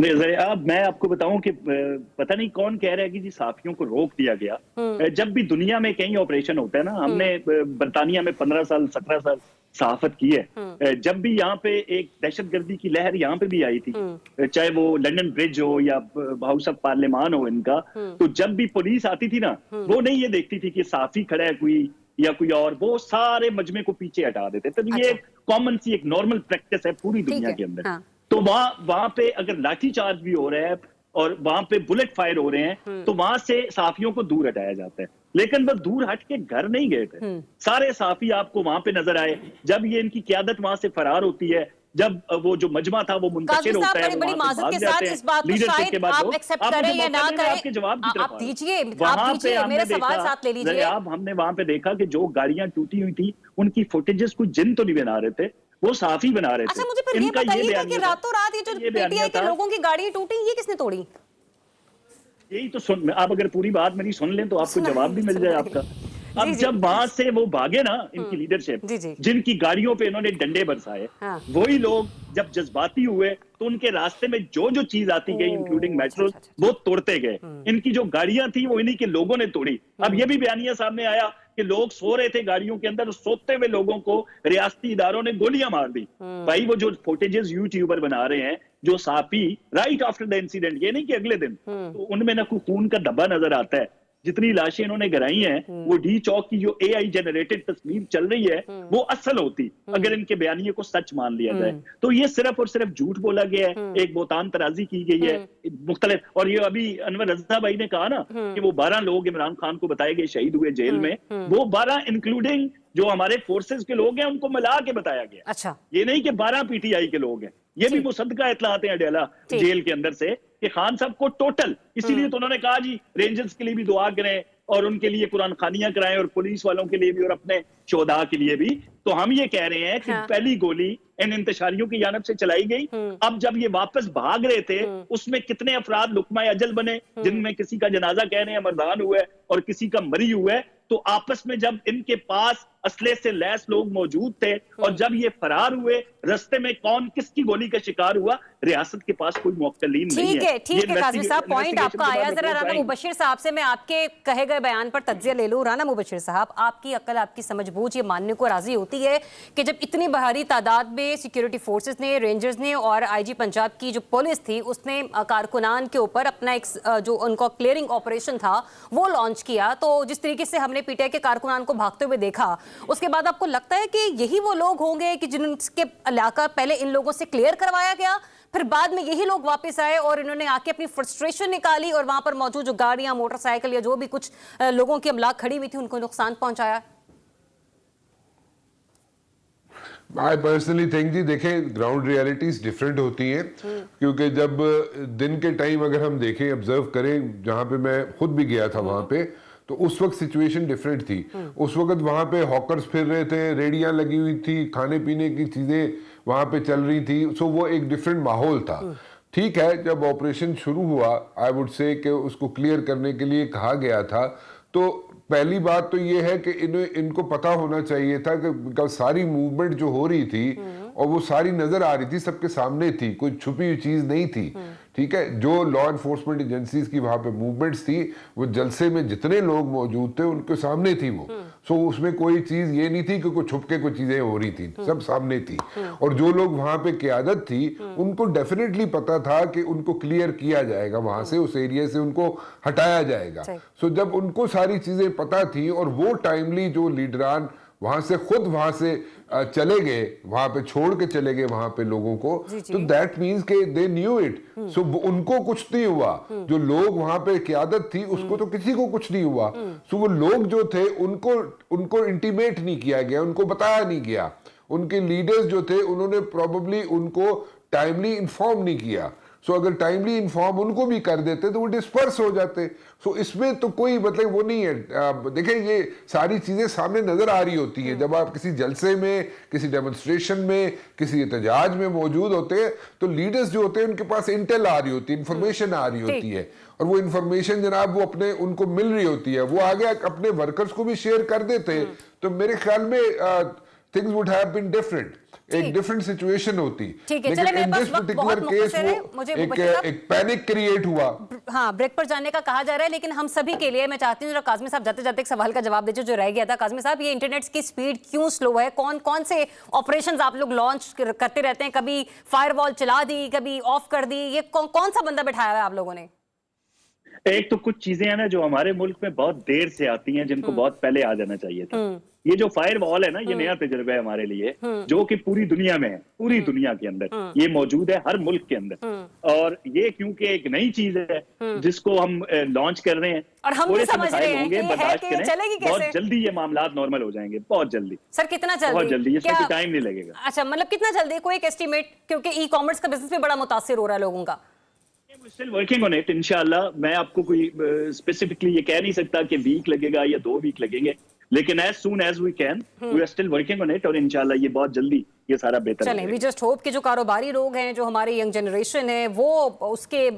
नहीं, अब मैं आपको बताऊं कि पता नहीं कौन कह रहा है कि जी सहाफियों को रोक दिया गया। जब भी दुनिया में कहीं ऑपरेशन होता है ना, हमने बरतानिया में 15 साल 17 साल सहाफत की है। जब भी यहाँ पे एक दहशतगर्दी की लहर यहाँ पे भी आई थी, चाहे वो लंदन ब्रिज हो या हाउस ऑफ पार्लियामान हो इनका, तो जब भी पुलिस आती थी ना, वो नहीं ये देखती थी कि सहाफी खड़ा है कोई या कोई और, वो सारे मजमे को पीछे हटा देते। तो ये कॉमन सी एक नॉर्मल प्रैक्टिस है पूरी दुनिया के अंदर। तो वहां पे अगर लाठी चार्ज भी हो रहा है और वहां पे बुलेट फायर हो रहे हैं, तो वहां से सहाफियों को दूर हटाया जाता है। लेकिन वो दूर हट के घर नहीं गए थे। सारे सहाफी आपको वहां पे नजर आए जब ये इनकी क्यादत वहां से फरार होती है, जब वो जो मजमा था वो मुंतशिर होता है, बड़ी माजरत के साथ इस बात को शायद आप एक्सेप्ट करें या ना करें, आपके जवाब आप दीजिए मेरे सवाल साथ ले लीजिए। आप हमने वहां पे देखा कि जो गाड़ियां टूटी हुई थी उनकी फुटेजेस को जिन तो नहीं बना रहे थे, वो साफी बना रहे थे। अच्छा मुझे फिर ये बताइएगा कि रातों रात ये जो पीटीआई के लोगों की गाड़ी टूटी, ये किसने तोड़ी? यही तो सुन, आप अगर पूरी बात मेरी सुन लें तो आपको जवाब भी मिल जाए आपका। अब जब वहां से वो भागे ना इनकी लीडरशिप, जिनकी गाड़ियों पे इन्होंने डंडे बरसाए, वही लोग जब जज्बाती हुए तो उनके रास्ते में जो जो चीज आती गई इंक्लूडिंग मेट्रो, वो तोड़ते गए। इनकी जो गाड़ियां थी वो इन्हीं के लोगों ने तोड़ी। अब ये भी बयानिया सामने आया कि लोग सो रहे थे गाड़ियों के अंदर, सोते हुए लोगों को रियासती इदारों ने गोलियां मार दी। भाई वो जो फुटेजेस यूट्यूबर बना रहे हैं, जो साफी राइट आफ्टर द इंसिडेंट, ये नहीं कि अगले दिन, तो उनमें ना कोई खून का धब्बा नजर आता है। जितनी लाशें इन्होंने गिराई हैं, वो डी चौक की जो एआई जनरेटेड तस्वीर चल रही है, वो असल होती अगर इनके बयानिए को सच मान लिया जाए। तो ये सिर्फ और सिर्फ झूठ बोला गया है, एक बोतान तराजी की गई है मुख्तलिफ। और ये अभी अनवर रजा भाई ने कहा ना कि वो 12 लोग इमरान खान को बताए गए शहीद हुए जेल में, वो 12 इंक्लूडिंग जो हमारे फोर्सेस के लोग हैं उनको मिला के बताया गया। अच्छा, ये नहीं कि 12 पीटीआई के लोग हैं। ये भी मुसद्दका इतलाते हैं अडेला जेल के अंदर से कि खान साहब को टोटल, इसीलिए तो उन्होंने कहा जी रेंजर्स के लिए भी दुआ करें और उनके लिए कुरान खानियां कराएं और पुलिस वालों के लिए भी और अपने शोधा के लिए भी। तो हम ये कह रहे हैं कि पहली गोली इन इंतशारियों की जानब से चलाई गई। अब जब ये वापस भाग रहे थे, उसमें कितने अफराद लुकमा अजल बने, जिनमें किसी का जनाजा कह रहे हैं मर्दान हुआ है और किसी का मरी हुआ है। तो आपस में जब इनके पास असले से लैस लोग मौजूद थे और जब ये फरार हुए, रस्ते में कौन किसकी गोली का शिकार हुआ, रियासत के पास कोई मुवक्किलीन नहीं है। ठीक है काज़ी साहब, पॉइंट आपका आया। जरा राना मुबशिर साहब से मैं आपके कहे गए बयान पर तज्जिया ले लूं। राना मुबशिर साहब, आपकी अक्ल, आपकी समझबूझ ये मानने को राजी होती है कि जब इतनी भारी तादाद में सिक्योरिटी फोर्सेस ने, रेंजर्स ने और आईजी पंजाब की जो पुलिस थी उसने कारकुनान के ऊपर अपना एक जो उनका क्लियरिंग ऑपरेशन था वो लॉन्च किया, तो जिस तरीके से हमने पीटीआई के कारकुनान को भागते हुए देखा, उसके बाद आपको लगता है कि यही वो लोग होंगे कि जिनके इलाका पहले इन लोगों से क्लियर करवाया गया, फिर बाद में यही लोग वापस आए और इन्होंने आके अपनी फ्रस्ट्रेशन निकाली और वहां पर मौजूद जो गाड़ियां, मोटरसाइकिल या जो भी कुछ लोगों की अमलाक खड़ी हुई थी उनको नुकसान पहुंचाया? I personally think जी देखें ग्राउंड रियलिटीज डिफरेंट होती हैं, क्योंकि जब दिन के टाइम अगर हम देखें, ऑब्जर्व करें, जहाँ पे मैं खुद भी गया था वहाँ पे, तो उस वक्त सिचुएशन डिफरेंट थी। उस वक्त वहाँ पे हॉकर्स फिर रहे थे, रेडियां लगी हुई थी, खाने पीने की चीजें वहाँ पे चल रही थी, सो वो एक डिफरेंट माहौल था। ठीक है, जब ऑपरेशन शुरू हुआ, आई वुड से कि उसको क्लियर करने के लिए कहा गया था, तो पहली बात तो ये है कि इनको पता होना चाहिए था कि सारी मूवमेंट जो हो रही थी और वो सारी नजर आ रही थी, सबके सामने थी, कोई छुपी हुई चीज नहीं थी। ठीक है, जो लॉ एनफोर्समेंट एजेंसीज की वहां पे मूवमेंट्स थी, वो जलसे में जितने लोग मौजूद थे उनके सामने थी वो। सो उसमें कोई चीज ये नहीं थी कि कोई छुप के कोई चीजें हो रही थी, सब सामने थी। और जो लोग वहां पे क़यादत थी, उनको डेफिनेटली पता था कि उनको क्लियर किया जाएगा, वहां से उस एरिया से उनको हटाया जाएगा। सो जब उनको सारी चीजें पता थी और वो टाइमली जो लीडरान वहां से खुद वहां से चले गए, वहां पे छोड़ के चले गए वहां पे लोगों को, तो दैट मींस के दे न्यू इट। सो उनको कुछ नहीं हुआ, जो लोग वहां पे क़यादत थी उसको तो किसी को कुछ नहीं हुआ। सो वो लोग जो थे उनको इंटीमेट नहीं किया गया, उनको बताया नहीं गया। उनके लीडर्स जो थे उन्होंने प्रोबेबली उनको टाइमली इन्फॉर्म नहीं किया। सो अगर टाइमली इन्फॉर्म उनको भी कर देते तो वो डिस्पर्स हो जाते। सो इसमें तो कोई मतलब वो नहीं है। देखें, ये सारी चीजें सामने नजर आ रही होती हैं। जब आप किसी जलसे में, किसी डेमोन्स्ट्रेशन में, किसी एहतजाज में मौजूद होते हैं, तो लीडर्स जो होते हैं उनके पास इंटेल आ रही होती है, इंफॉर्मेशन आ रही होती है, और वो इंफॉर्मेशन जनाब वो अपने उनको मिल रही होती है, वो आगे अपने वर्कर्स को भी शेयर कर देते हैं। तो मेरे ख्याल में things would have been different. एक डिफरेंट सिचुएशन होती, ठीक है, लेकिन चले मेरे in पास this वक्त particular बहुत case मुख्तसर है, वो मुझे एक मुबश्शिर साहब- एक पैनिक क्रिएट हुआ। हाँ, ब्रेक पर जाने का कहा जा रहा है, लेकिन हम सभी के लिए मैं चाहती हूँ जरा काज़मी साहब जाते जाते एक सवाल का जवाब दीजिए जो रह गया था। काज़मी साहब, ये इंटरनेट की स्पीड क्यों स्लो है? कौन कौन से ऑपरेशंस आप लोग लॉन्च करते रहते हैं? कभी फायरवॉल चला दी, कभी ऑफ कर दी, ये कौन सा बंदा बिठाया हुआ है आप लोगों ने? एक तो कुछ चीजें हैं ना जो हमारे मुल्क में बहुत देर से आती हैं, जिनको बहुत पहले आ जाना चाहिए था। ये जो फायर वॉल है ना, ये नया तजुर्बा है हमारे लिए, जो कि पूरी दुनिया में है, पूरी दुनिया के अंदर ये मौजूद है, हर मुल्क के अंदर। और ये क्योंकि एक नई चीज है जिसको हम लॉन्च कर रहे हैं, और हम भी थोड़े से समझ रहे मसाइल हैं होंगे, कि ये है बर्दाश्त कि करें, चलेगी कैसे? बहुत जल्दी ये मामलात नॉर्मल हो जाएंगे, बहुत जल्दी। सर कितना जल्दी? बहुत जल्दी, इसमें क्या- कोई टाइम नहीं लगेगा। अच्छा, मतलब कितना जल्दी? कोई एक एस्टिमेट, क्योंकि ई कॉमर्स का बिजनेस भी बड़ा मुतासिर हो रहा है लोगों का। स्टिल वर्किंग ऑन इट, इंशाल्लाह। मैं आपको कोई स्पेसिफिकली ये कह नहीं सकता कि वीक लगेगा या 2 वीक लगेंगे, लेकिन as soon as we can we are still working on it, और इंशाल्लाह ये बहुत जल्दी ये सारा बेहतर चलें, वी जस्ट होप कि जो कारोबारी लोग हैं, जो हमारी यंग जनरेशन है, वो उसके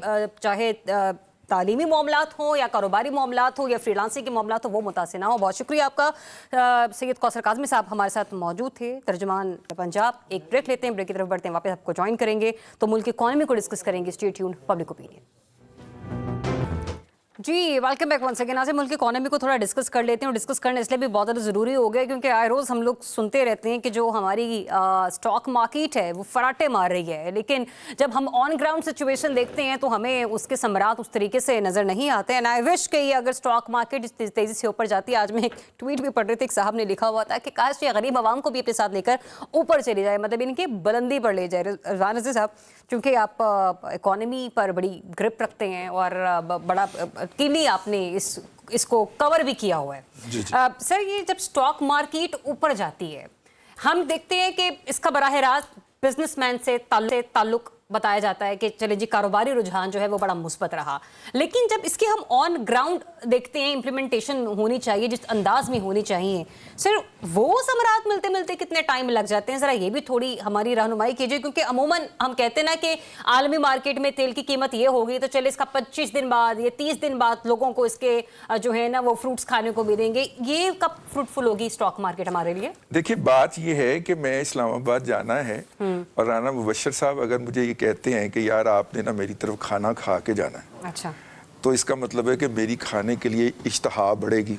चाहे तालीमी मामलात हो या कारोबारी मामलात हो या फ्रीलांसिंग के मामलात हो, वो मुतासिर ना हो। बहुत शुक्रिया आपका। सैयद कौसर काज़मी साहब हमारे साथ मौजूद थे, तर्जुमान पंजाब। एक ब्रेक लेते हैं, ब्रेक की तरफ बढ़ते हैं, वापस आपको ज्वाइन करेंगे तो मुल्क की इकॉनमी को डिस्कस करेंगे। Stay tuned, public opinion. जी, वेलकम बैक वंस अगेन। आज मुल्क की इकॉनमी को थोड़ा डिस्कस कर लेते हैं, और डिस्कस करना इसलिए भी बहुत ज़्यादा ज़रूरी हो गया क्योंकि आए रोज़ हम लोग सुनते रहते हैं कि जो हमारी स्टॉक मार्केट है वो फराटे मार रही है, लेकिन जब हम ऑन ग्राउंड सिचुएशन देखते हैं तो हमें उसके समरात उस तरीके से नज़र नहीं आते हैं। एंड आई विश कि अगर स्टॉक मार्केट इस तेज़ी से ऊपर जाती है, आज मैं एक ट्वीट भी पढ़ रही थी, एक साहब ने लिखा हुआ था कि काश ये गरीब आवाम को भी अपने साथ लेकर ऊपर चली जाए, मतलब इनकी बुलंदी पर ले जाए। रज़वान अज़ीज़ साहब, चूँकि आप इकॉनमी पर बड़ी ग्रिप रखते हैं और बड़ा कीली आपने इसको कवर भी किया हुआ है। सर, ये जब स्टॉक मार्केट ऊपर जाती है, हम देखते हैं कि इसका बराह रास्त बिजनेसमैन से ताल्लुक बताया जाता है कि चले जी कारोबारी रुझान जो है वो बड़ा मुस्बत रहा, लेकिन जब इसके हम ऑन ग्राउंड देखते हैं, इम्प्लीमेंटेशन होनी चाहिए जिस अंदाज में होनी चाहिए, सर वो समरात मिलते मिलते कितने टाइम लग जाते हैं? ज़रा ये भी थोड़ी हमारी रहनुमाई कीजिए, क्योंकि अमूमन हम कहते हैं ना कि आलमी मार्केट में तेल की कीमत ये होगी तो चले इसका 25 दिन बाद या 30 दिन बाद लोगों को इसके जो है ना वो फ्रूट्स खाने को मिलेंगे। ये कब फ्रूटफुल होगी स्टॉक मार्केट हमारे लिए? देखिए, बात ये है कि मैं इस्लामाबाद जाना है और राना मुबश्शिर साहब अगर मुझे ये कहते हैं कि यार आपने ना मेरी तरफ खाना खा के जाना है, अच्छा, तो इसका मतलब है कि मेरी खाने के लिए इश्तहा बढ़ेगी।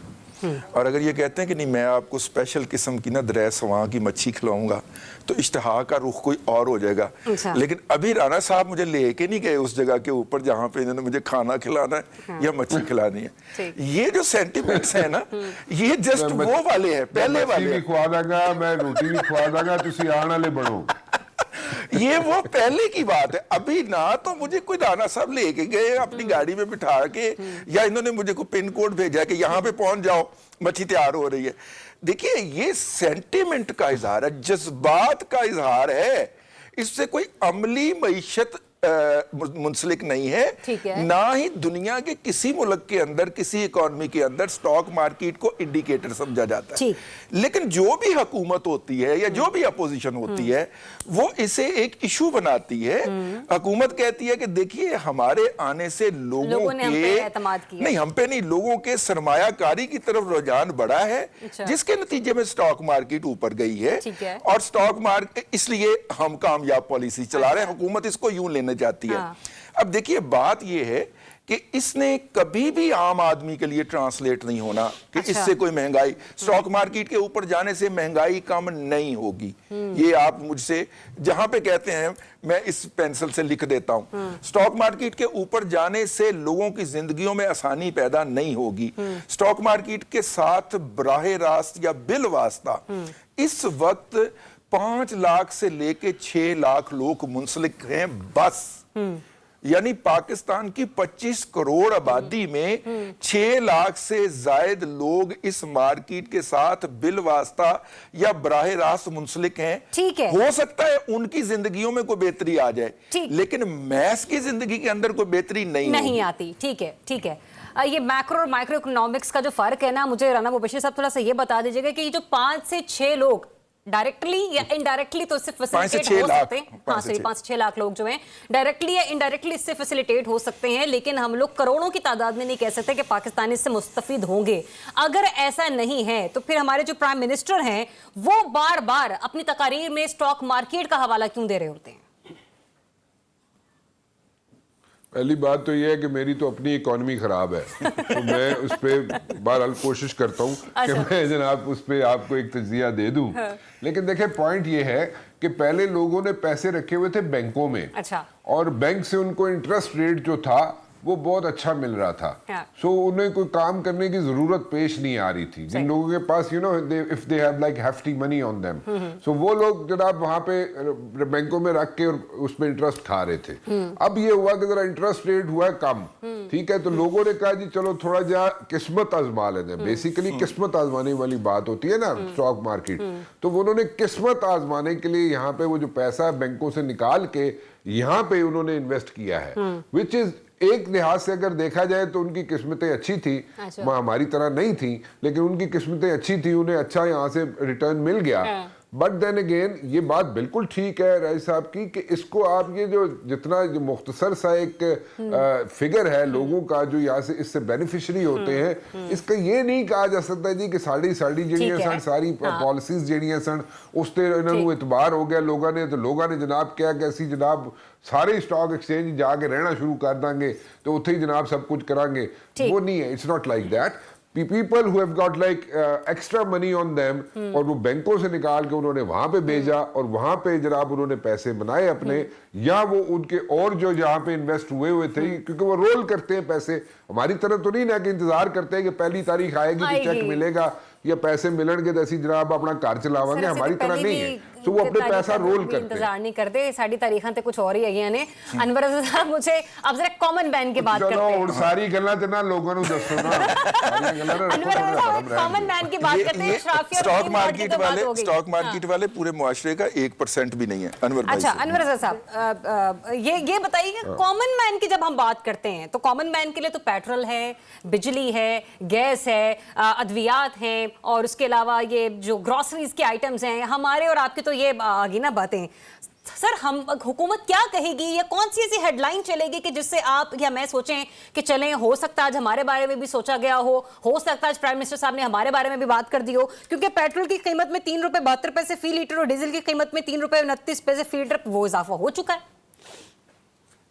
और अगर ये कहते हैं कि नहीं मैं आपको स्पेशल किस्म की ना दरिया सवां की मच्छी खिलाऊंगा, तो इश्तहा का रुख कोई और हो जाएगा। अच्छा। लेकिन अभी राना साहब मुझे लेके नहीं गए उस जगह के ऊपर जहाँ पे इन्होंने मुझे खाना खिलाना है या मच्छी खिलानी है। ठीक। ये जो सेंटिमेंट्स है ना, ये जस्ट वो वाले हैं, पहले वाले भी हैं। खवा दांगा, मैं रोटी भी खवा दांगा, तुसी आने वाले बनो। ये वो पहले की बात है। अभी ना तो मुझे कोई राना साहब लेके गए अपनी गाड़ी में बिठा के, या इन्होंने मुझे कोई पिन कोड भेजा कि यहाँ पे पहुंच जाओ, मच्छी तैयार हो रही है। देखिए, ये सेंटिमेंट का इजहार है, जज्बात का इजहार है, इससे कोई अमली मईशत मुंसलिक नहीं ठीक है। है। ना ही दुनिया के किसी मुल्क के अंदर, किसी इकॉनमी के अंदर स्टॉक मार्केट को इंडिकेटर समझा जाता है। ठीक। लेकिन जो भी हुकूमत होती है या जो भी अपोजिशन होती है, वो इसे एक इशू बनाती है। हुकूमत कहती है कि देखिए हमारे आने से लोगों ने हम पे एतमाद किया। नहीं, हम पे नहीं, लोगों के सरमायाकारी की तरफ रुझान बढ़ा है, अच्छा। जिसके नतीजे में स्टॉक मार्केट ऊपर गई है। ठीक है। और स्टॉक मार्केट, इसलिए हम कामयाब पॉलिसी चला रहे हैं, हुकूमत इसको यूं लेने जाती है। हाँ। अब देखिए, बात यह है कि इसने कभी भी आम आदमी के लिए ट्रांसलेट नहीं होना कि अच्छा। इससे कोई महंगाई, स्टॉक मार्केट के ऊपर जाने से महंगाई कम नहीं होगी। ये आप मुझसे जहां पे कहते हैं, मैं इस पेंसिल से लिख देता हूं, स्टॉक मार्केट के ऊपर जाने से लोगों की जिंदगियों में आसानी पैदा नहीं होगी। स्टॉक मार्केट के साथ बराह रास्त या बिल वास्ता इस वक्त 5 लाख से लेके 6 लाख लोग मुंसलिक हैं बस। यानी पाकिस्तान की 25 करोड़ आबादी में 6 लाख से जायद लोग इस मार्केट के साथ बिल वास्ता या बराह रास्त मुंसलिक हैं। ठीक है। हो सकता है उनकी जिंदगियों में कोई बेहतरी आ जाए, ठीक। लेकिन मैस की जिंदगी के अंदर कोई बेहतरी नहीं होगी। आती। ठीक है, ठीक है। ये मैक्रो और माइक्रो इकोनॉमिक्स का जो फर्क है ना, मुझे राना मुबश्शिर साहब थोड़ा सा ये बता दीजिएगा कि ये जो 5 से 6 लोग डायरेक्टली या इनडायरेक्टली तो इससे 5 से फैसिलिटेट 6 हो लाख, सकते हैं। हाँ सॉरी 5 से 6 लाख लोग जो हैं डायरेक्टली या इनडायरेक्टली इससे फैसिलिटेट हो सकते हैं, लेकिन हम लोग करोड़ों की तादाद में नहीं कह सकते कि पाकिस्तानी इससे मुस्तफिद होंगे। अगर ऐसा नहीं है तो फिर हमारे जो प्राइम मिनिस्टर हैं वो बार बार अपनी तकारीर में स्टॉक मार्केट का हवाला क्यों दे रहे होते हैं? पहली बात तो ये है कि मेरी तो अपनी इकोनॉमी खराब है, तो मैं उस पर बहरहाल कोशिश करता हूँ कि मैं जनाब उस पर आपको एक तजिया दे दूँ। लेकिन देखें पॉइंट ये है कि पहले लोगों ने पैसे रखे हुए थे बैंकों में, अच्छा, और बैंक से उनको इंटरेस्ट रेट जो था वो बहुत अच्छा मिल रहा था, सो उन्हें कोई काम करने की जरूरत पेश नहीं आ रही थी। जिन लोगों के पास you know if they have like hefty money on them, so वो लोग जनाब वहां पे बैंकों में रख के और उसमें इंटरेस्ट खा रहे थे। अब ये हुआ कि जरा इंटरेस्ट रेट हुआ कम, ठीक है, तो लोगों ने कहा जी चलो थोड़ा जा किस्मत आजमा लेते हैं। बेसिकली किस्मत आजमाने वाली बात होती है ना स्टॉक मार्केट, तो उन्होंने किस्मत आजमाने के लिए यहाँ पे वो जो पैसा बैंकों से निकाल के यहाँ पे उन्होंने इन्वेस्ट किया है, विच इज एक लिहाज से अगर देखा जाए तो उनकी किस्मतें अच्छी थी, हमारी तरह नहीं थी, लेकिन उनकी किस्मतें अच्छी थी, उन्हें अच्छा यहाँ से रिटर्न मिल गया। बट देन अगेन ये बात बिल्कुल ठीक है राय साहब की कि इसको आप ये जो जितना जो मुख्तसर सा एक फिगर है लोगों का जो यहाँ से इससे बेनिफिशरी होते हैं, इसका ये नहीं कहा जा सकता जी कि साड़ी जड़ियां सन सारी पॉलिसीज जड़ियां सन उस ते इन्होंने इतबार हो गया लोगों ने, तो लोगों ने जनाब क्या कि असी जनाब सारे स्टॉक एक्सचेंज जाके रहना शुरू कर देंगे तो उत्थे ही जनाब सब कुछ करांगे। वो नहीं है, it's not like that. People who have got like extra money on them, और वो बैंकों से निकाल के उन्होंने वहां पे भेजा और वहां पे जनाब उन्होंने पैसे बनाए अपने, या वो उनके और जो जहां पे इन्वेस्ट हुए थे, क्योंकि वो रोल करते हैं पैसे। हमारी तरफ तो नहीं ना कि इंतजार करते हैं कि पहली तारीख आएगी तो चेक मिलेगा या पैसे मिलणगे तो असी जनाब अपना घर चलावांगे, हमारी तरह नहीं है। तो वो अपने पैसा रोल करते हैं, इंतजार नहीं करते। साड़ी तारीखां ते कुछ और ही है ने। अनवर साहब मुझे अब जरा कॉमन मैन की बात करते हैं। चलो सारी गल्लां ते ना लोगों को दसो ना, सारी गल्लां ना अनवर साहब कॉमन मैन की बात करते हैं। स्टॉक मार्केट वाले पूरे मुआशरे का 1% भी नहीं है अनवर भाई। अच्छा अनवर साहब ये बताइए कॉमन मैन की जब हम बात करते हैं तो कॉमन मैन के लिए तो पेट्रोल है, बिजली है, गैस है, अद्वियात हैं, और उसके अलावा ये जो ग्रोसरीज के आइटम्स हैं, हमारे और आपके तो ये आगे ना बातें। सर हम हुकूमत क्या कहेगी या कौन सी ऐसी हेडलाइन चलेगी कि जिससे आप या मैं सोचें कि चलें हो सकता है आज हमारे बारे में भी सोचा गया हो सकता है आज प्राइम मिनिस्टर साहब ने हमारे बारे में भी बात कर दी हो, क्योंकि पेट्रोल की कीमत में 3 रुपए 72 पैसे फी लीटर और डीजल की कीमत में 3 रुपए 29 पैसे फी लीटर वो इजाफा हो चुका है।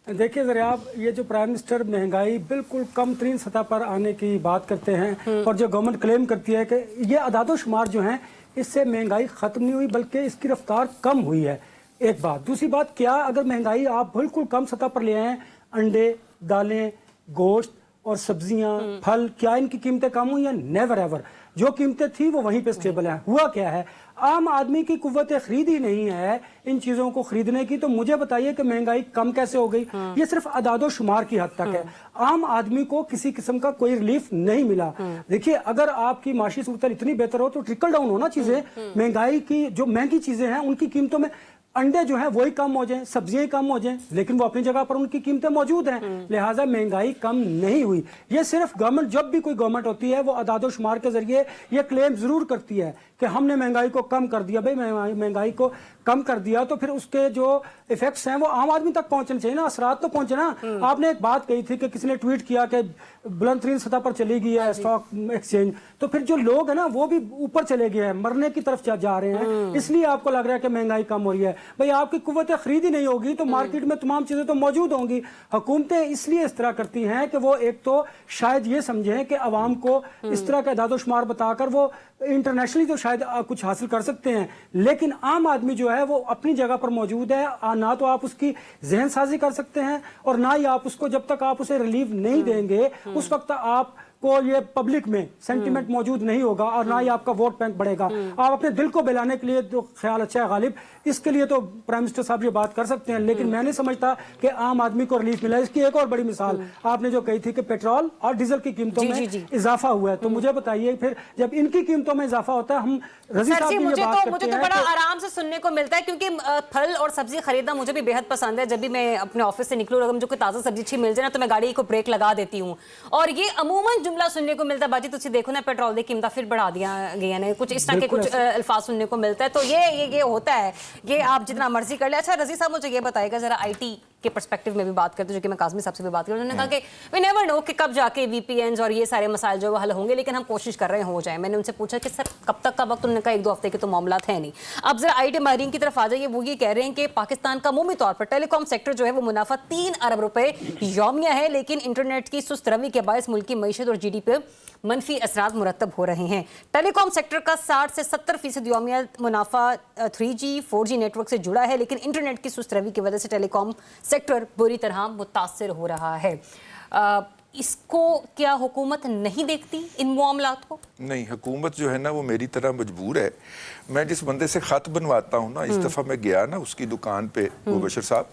देखिए जरा आप ये जो प्राइम मिनिस्टर महंगाई बिल्कुल कम तरीन सतह पर आने की बात करते हैं और जो गवर्नमेंट क्लेम करती है कि ये अदादोशुमार जो हैं इससे महंगाई खत्म नहीं हुई बल्कि इसकी रफ्तार कम हुई है, एक बात। दूसरी बात, क्या अगर महंगाई आप बिल्कुल कम सतह पर ले आए, अंडे, दालें, गोश्त और सब्जियां, फल, क्या इनकी कीमतें कम हुई हैं? Never ever. जो कीमतें थी वो वहीं पे स्टेबल हैं। हुआ क्या है, आम आदमी की कुव्वत खरीद ही नहीं है इन चीजों को खरीदने की। तो मुझे बताइए कि महंगाई कम कैसे हो गई? ये सिर्फ अदादो शुमार की हद तक है, आम आदमी को किसी किस्म का कोई रिलीफ नहीं मिला। देखिए अगर आपकी माशी सूरत इतनी बेहतर हो तो ट्रिकल डाउन होना चीजें। महंगाई की जो महंगी चीजें हैं उनकी कीमतों में अंडे जो है वही कम हो जाएं, सब्जियां ही कम हो जाएं, लेकिन वो अपनी जगह पर उनकी कीमतें मौजूद हैं, लिहाजा महंगाई कम नहीं हुई। ये सिर्फ गवर्नमेंट, जब भी कोई गवर्नमेंट होती है वो अदादो शुमार के जरिए ये क्लेम जरूर करती है कि हमने महंगाई को कम कर दिया। भाई महंगाई को कम कर दिया तो फिर उसके जो इफेक्ट्स हैं वो आम आदमी तक पहुंचने चाहिए ना, असरात तो पहुंचे ना। आपने एक बात कही थी कि किसी ने ट्वीट किया कि बुलंद तरीन सतह पर चली गई है स्टॉक एक्सचेंज, तो फिर जो लोग हैं ना वो भी ऊपर चले गए हैं, मरने की तरफ जा रहे हैं, इसलिए आपको लग रहा है कि महंगाई कम हो रही है। भाई आपकी कुव्वत खरीद ही नहीं होगी तो मार्केट में तमाम चीजें तो मौजूद होंगी। हुकूमतें इसलिए इस तरह करती हैं कि वो एक तो शायद ये समझें कि अवाम को इस तरह का इदादोशुमार बताकर वो इंटरनेशनली तो शायद कुछ हासिल कर सकते हैं, लेकिन आम आदमी जो है वो अपनी जगह पर मौजूद है। ना तो आप उसकी जहन साजी कर सकते हैं और ना ही आप उसको, जब तक आप उसे रिलीफ नहीं देंगे उस वक्त आप को ये पब्लिक में सेंटिमेंट मौजूद नहीं होगा और ना ही आपका वोट बैंक बढ़ेगा। आप अपने दिल को बहलाने के लिए तो ख्याल अच्छा है गालिब, इसके लिए तो प्राइम मिनिस्टर साहब ये बात कर सकते हैं, लेकिन मैं नहीं समझता कि आम आदमी को रिलीफ मिला। इसकी एक और बड़ी मिसाल आपने जो कही थी कि पेट्रोल और डीजल की कीमतों में इजाफा हुआ है, तो मुझे बताइए फिर जब इनकी कीमतों में इजाफा होता है, हम रजी साहब की ये बात मुझे तो बड़ा आराम से सुनने को मिलता है क्योंकि फल और सब्जी खरीदना मुझे भी बेहद पसंद है। जब भी मैं अपने ऑफिस से निकलूं, अगर मुझे कोई ताज़ा सब्जी अच्छी मिल जाए ना तो मैं गाड़ी को ब्रेक लगा देती हूँ। और ये अमूमन जुमला सुनने को मिलता है बाजी तुसी देखो ना पेट्रोल दी कीमत फिर बढ़ा दिया गया ने कुछ इस तरह के कुछ अल्फाज सुनने को मिलता है, तो ये होता है, ये आप जितना मर्जी कर ले। अच्छा रजी साहब मुझे ये बताएगा जरा आईटी के पर्सपेक्टिव में भी बात करते, जो कि मैं काज़मी साहब से भी बात करूँ, उन्होंने कहा कि वी नेवर नो कि कब जाके वीपीएन्स और ये सारे मसाइल जो हल होंगे, लेकिन हम कोशिश कर रहे हैं हो जाए। मैंने उनसे पूछा कि सर कब तक का वक्त, उन्होंने कहा 1-2 हफ्ते के तो मामला है नहीं। अब जरा आईटी माहिरीन की तरफ आ जाइए, वो ये कह रहे हैं कि पाकिस्तान का अमूमी तौर पर टेलीकॉम सेक्टर जो है वो मुनाफा 3 अरब रुपए यौमिया है, लेकिन इंटरनेट की सुस्त रवि के बायस मुल्क की मईशत और जीडीपी पर मनफी असरात मुरतब हो रहे हैं। टेलीकॉम सेक्टर का 60 से 70% यौमिया मुनाफा 3G 4G नेटवर्क से जुड़ा है, लेकिन इंटरनेट की सुस्त रवि की वजह से टेलीकॉम सेक्टर बुरी तरह मुतासिर हो रहा है। इसको क्या हुकूमत नहीं देखती इन मामलात को? नहीं, हुकूमत जो है ना वो मेरी तरह मजबूर है। मैं जिस बंदे से खत बनवाता हूँ ना, इस दफ़ा मैं गया ना उसकी दुकान पे, मुबशर साहब,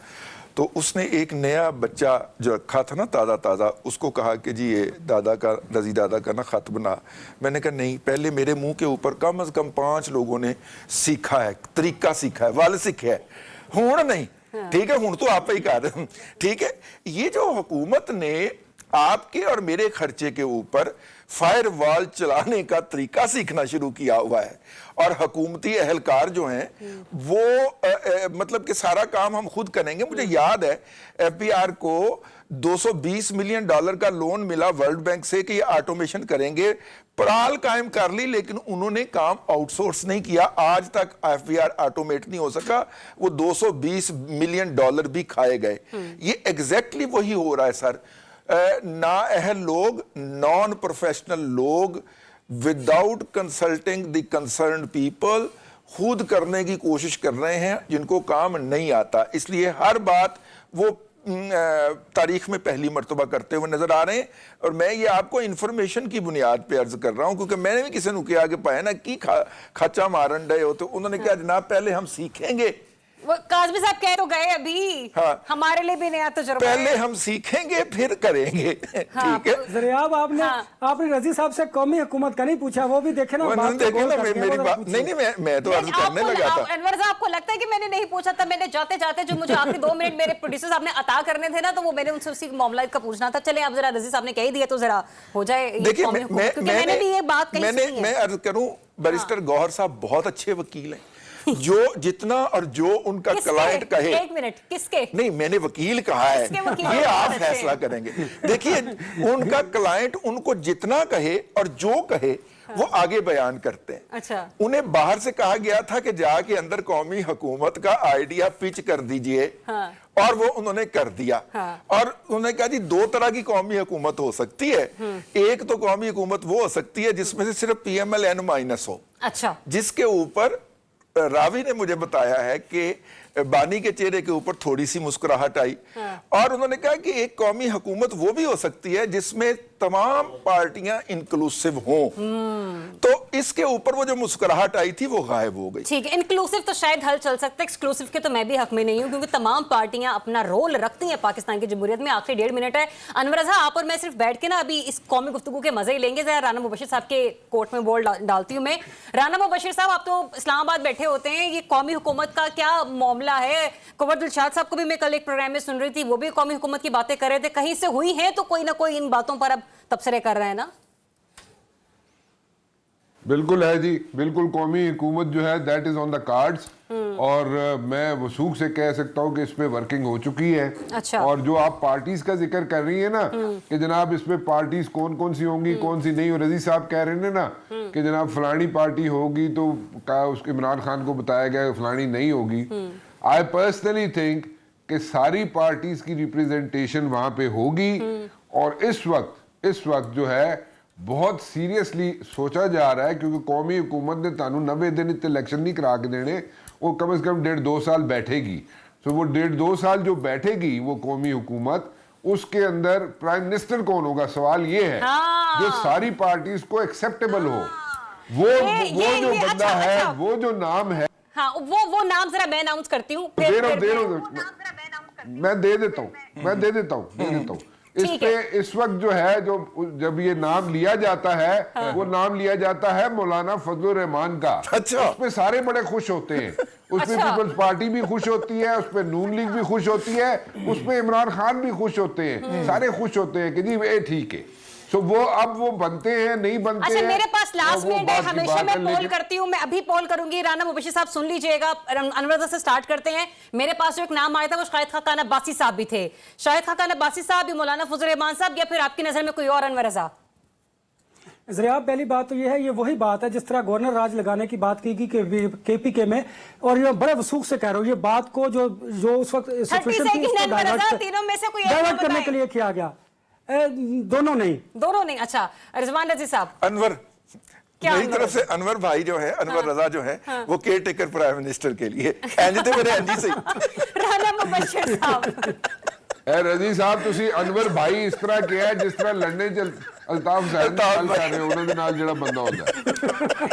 तो उसने एक नया बच्चा जो रखा था ना ताज़ा ताज़ा, उसको कहा कि जी ये दादा का, रजी दादा का ना खत बना। मैंने कहा नहीं, पहले मेरे मुंह के ऊपर कम से कम 5 लोगों ने सीखा है, तरीका सीखा है, वाल सीखा है, हुण नहीं। ठीक है, हुण तो आप ही कर, ठीक है। ये जो हुकूमत ने आपके और मेरे खर्चे के ऊपर फायर वॉल चलाने का तरीका सीखना शुरू किया हुआ है, और हुकूमती एहलकार जो हैं वो मतलब कि सारा काम हम खुद करेंगे। मुझे याद है एफबीआर को $220 मिलियन का लोन मिला वर्ल्ड बैंक से कि ये ऑटोमेशन करेंगे, पड़ाल कायम कर ली, लेकिन उन्होंने काम आउटसोर्स नहीं किया। आज तक एफबीआर ऑटोमेट नहीं हो सका, वो $220 मिलियन भी खाए गए। ये एग्जैक्टली वही हो रहा है सर। नाअहल लोग, नॉन प्रोफेशनल लोग, without consulting the concerned people, खुद करने की कोशिश कर रहे हैं जिनको काम नहीं आता। इसलिए हर बात वो तारीख में पहली मर्तबा करते हुए नजर आ रहे हैं। और मैं ये आपको इंफॉर्मेशन की बुनियाद पे अर्ज कर रहा हूं, क्योंकि मैंने भी किसी ने किया कि पाया ना की खाचा मारन डे हो, तो उन्होंने कहा जनाब पहले हम सीखेंगे। वो काज़मी साहब कह तो गए अभी, हाँ, हमारे लिए भी नया तजुर्बा पहले है। हम सीखेंगे फिर करेंगे। हाँ, ठीक है ज़रियाब, आपने रजी साहब से कौमी हुकूमत का नहीं पूछा, वो भी देखे ना, बात देखे को ना गौर करके मेरी वो बात। पूछिए। नहीं मैं तो अर्ज करने लगा था। अनवर साहब, आपको लगता है कि मैंने नहीं पूछा था? मैंने जाते जाते जो मुझे आखिरी 2 मिनट मेरे प्रोड्यूसर साहब ने अता करने थे ना, तो वो मैंने उनसे उसी मामला का पूछना था। चले अब जरा रजी साहब ने कह ही दिया तो जरा हो जाए। देखिए मैंने भी ये बात कही सुनी है। मैं अर्ज करूं, बैरिस्टर गौहर साहब बहुत अच्छे वकील हैं। जो जितना और जो उनका क्लाइंट कहे। 1 मिनट, किसके? नहीं, मैंने वकील कहा है, ये आप फैसला करेंगे। देखिए उनका क्लाइंट उनको जितना कहे और जो कहे वो आगे बयान करते हैं। अच्छा, उन्हें बाहर से कहा गया था कि जाके अंदर कौमी हुकूमत का आइडिया पिच कर दीजिए, हाँ, और वो उन्होंने कर दिया। हाँ, और उन्होंने कहा जी 2 तरह की कौमी हुकूमत हो सकती है। एक तो कौमी हुकूमत वो हो सकती है जिसमें से सिर्फ PMLN- हो। अच्छा, जिसके ऊपर रावी ने मुझे बताया है कि बानी के चेहरे के ऊपर थोड़ी सी मुस्कुराहट आई। हाँ, और उन्होंने कहा कि एक कौमी हुकूमत वो भी हो सकती है जिसमें तमाम पार्टियां इंक्लूसिव हों। तो इसके ऊपर वो जो मुस्कुराहट आई थी वो गायब हो गई। ठीक है, इंक्लूसिव तो शायद हल चल सकता है, एक्सक्लूसिव के तो मैं भी हक में नहीं हूं, क्योंकि तमाम पार्टियां अपना रोल रखती हैं पाकिस्तान की जमहूरियत में। आखिरी 1.5 मिनट है। अनवर रज़ा, आप और मैं सिर्फ बैठ के ना अभी इस कौमी गुफ्तगू के मजे ही लेंगे। जरा राना मुबशिर साहब के कोर्ट में बोल डालती हूँ मैं। राना मुबशिर साहब, आप तो इस्लामाबाद बैठे होते हैं, ये कौमी हुकूमत का क्या मामला है? कुंवर दिलशाद साहब को भी मैं कल एक प्रोग्राम में सुन रही थी, वो भी कौमी हुकूमत की बातें कर रहे थे। कहीं से हुई है तो कोई ना कोई इन बातों पर अब तबसरे कर रहे हैं ना? बिल्कुल है जी, बिल्कुल कौमी हुकूमत जो है that is on the cards. और मैं वसूख से कह सकता हूँ कि इस पे वर्किंग हो चुकी है। अच्छा। और जो आप पार्टीज का जिक्र कर रही है ना कि जनाब इसमें पार्टीज कौन कौन सी होंगी, कौन सी नहीं, और रजी साहब कह रहे हैं ना कि जनाब फलानी पार्टी होगी, तो उसके इमरान खान को बताया गया फलानी नहीं होगी। आई पर्सनली थिंक कि सारी पार्टीज की रिप्रेजेंटेशन वहां पे होगी। और इस वक्त जो है बहुत सीरियसली सोचा जा रहा है, क्योंकि कौमी हुकूमत ने तानू 90 दिन इतने इलेक्शन नहीं करा के देने, वो कम से कम 1.5-2 साल बैठेगी। तो वो 1.5-2 साल जो बैठेगी वो कौमी हुकूमत, उसके अंदर प्राइम मिनिस्टर कौन होगा, सवाल ये है। हाँ। जो सारी पार्टीज को एक्सेप्टेबल हो, वो जो बंदा अच्छा, है, अच्छा। वो जो नाम है। हाँ, वो नाम जरा मैं अनाउंस करती हूँ। मैं दे देता हूँ। इस पे इस वक्त जो है, जब ये नाम लिया जाता है, हाँ। वो नाम लिया जाता है मौलाना फजलुर रहमान का। अच्छा। उस पे सारे बड़े खुश होते हैं। उसमें अच्छा। पीपल्स पार्टी भी खुश होती है, उस पे नून लीग भी खुश होती है, उस पे इमरान खान भी खुश होते हैं, सारे खुश होते हैं कि जी ये ठीक है। तो वो अब वो बनते हैं नहीं बनते अच्छा हैं, मेरे पास लास्ट वो मिनट है, बात की हमेशा बात मैं है, पोल लेकिन- करती हूँ, मैं अभी पोल करूंगी। राना मुबशीर साहब सुन लीजिएगा, अनवर से स्टार्ट करते हैं। मेरे पास जो एक नाम आया था वो शाहिद खान अब्बासी साहब भी थे। शाहिद खान अब्बासी साहब, या मौलाना फजल रहमान साहब, या फिर आपकी नजर में कोई और अनवर रजा? ज़रिया, पहली बात तो ये है, ये वही बात है जिस तरह गवर्नर राज लगाने की बात की केपीके में, और ये बड़े वसूख से कह रहा हूँ, ये बात को जो उस वक्त सिचुएशन थी उसको तीनों में से कोई एक डाइवर्ट नाम करने बताएं। के लिए किया गया। दोनों नहीं। दोनों नहीं। अच्छा रिजवान रजी साहब, अनवर, क्या मेरी अनवर? तरफ से अनवर भाई जो है, अनवर रजा जो है, वो केयर टेकर प्राइम मिनिस्टर के लिए एंजी मेरे एंजी से राना मुबशीर साहब। ए रजी साहब ਤੁਸੀਂ अनवर भाई इस तरह किया है जिस तरह लड़ने चल अल्ताफ साहब नाल कर रहे हो उन्होंने नाल जड़ा बंदा होता है।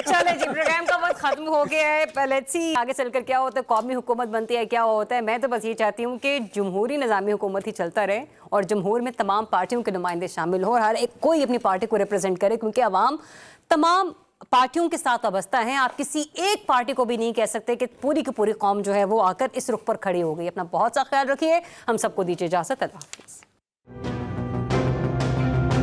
चले जी, प्रोग्राम का वक्त खत्म हो गया है। लेट्स सी आगे चलकर क्या होता है, कौमी हुकूमत बनती है, क्या होता है। मैं तो बस ये चाहती हूँ कि जमहूरी निज़ामी हुकूमत ही चलता रहे और जमहूर में तमाम पार्टियों के नुमाइंदे शामिल हो और हर एक कोई अपनी पार्टी को रिप्रेजेंट करे, क्योंकि अवाम तमाम पार्टियों के साथ वाबस्ता हैं। आप किसी एक पार्टी को भी नहीं कह सकते कि पूरी की पूरी कौम जो है वो आकर इस रुख पर खड़ी हो गई। अपना बहुत सा ख्याल रखिए, हम सबको दीजिए इजाज़त। अल्लाह हाफ़िज़।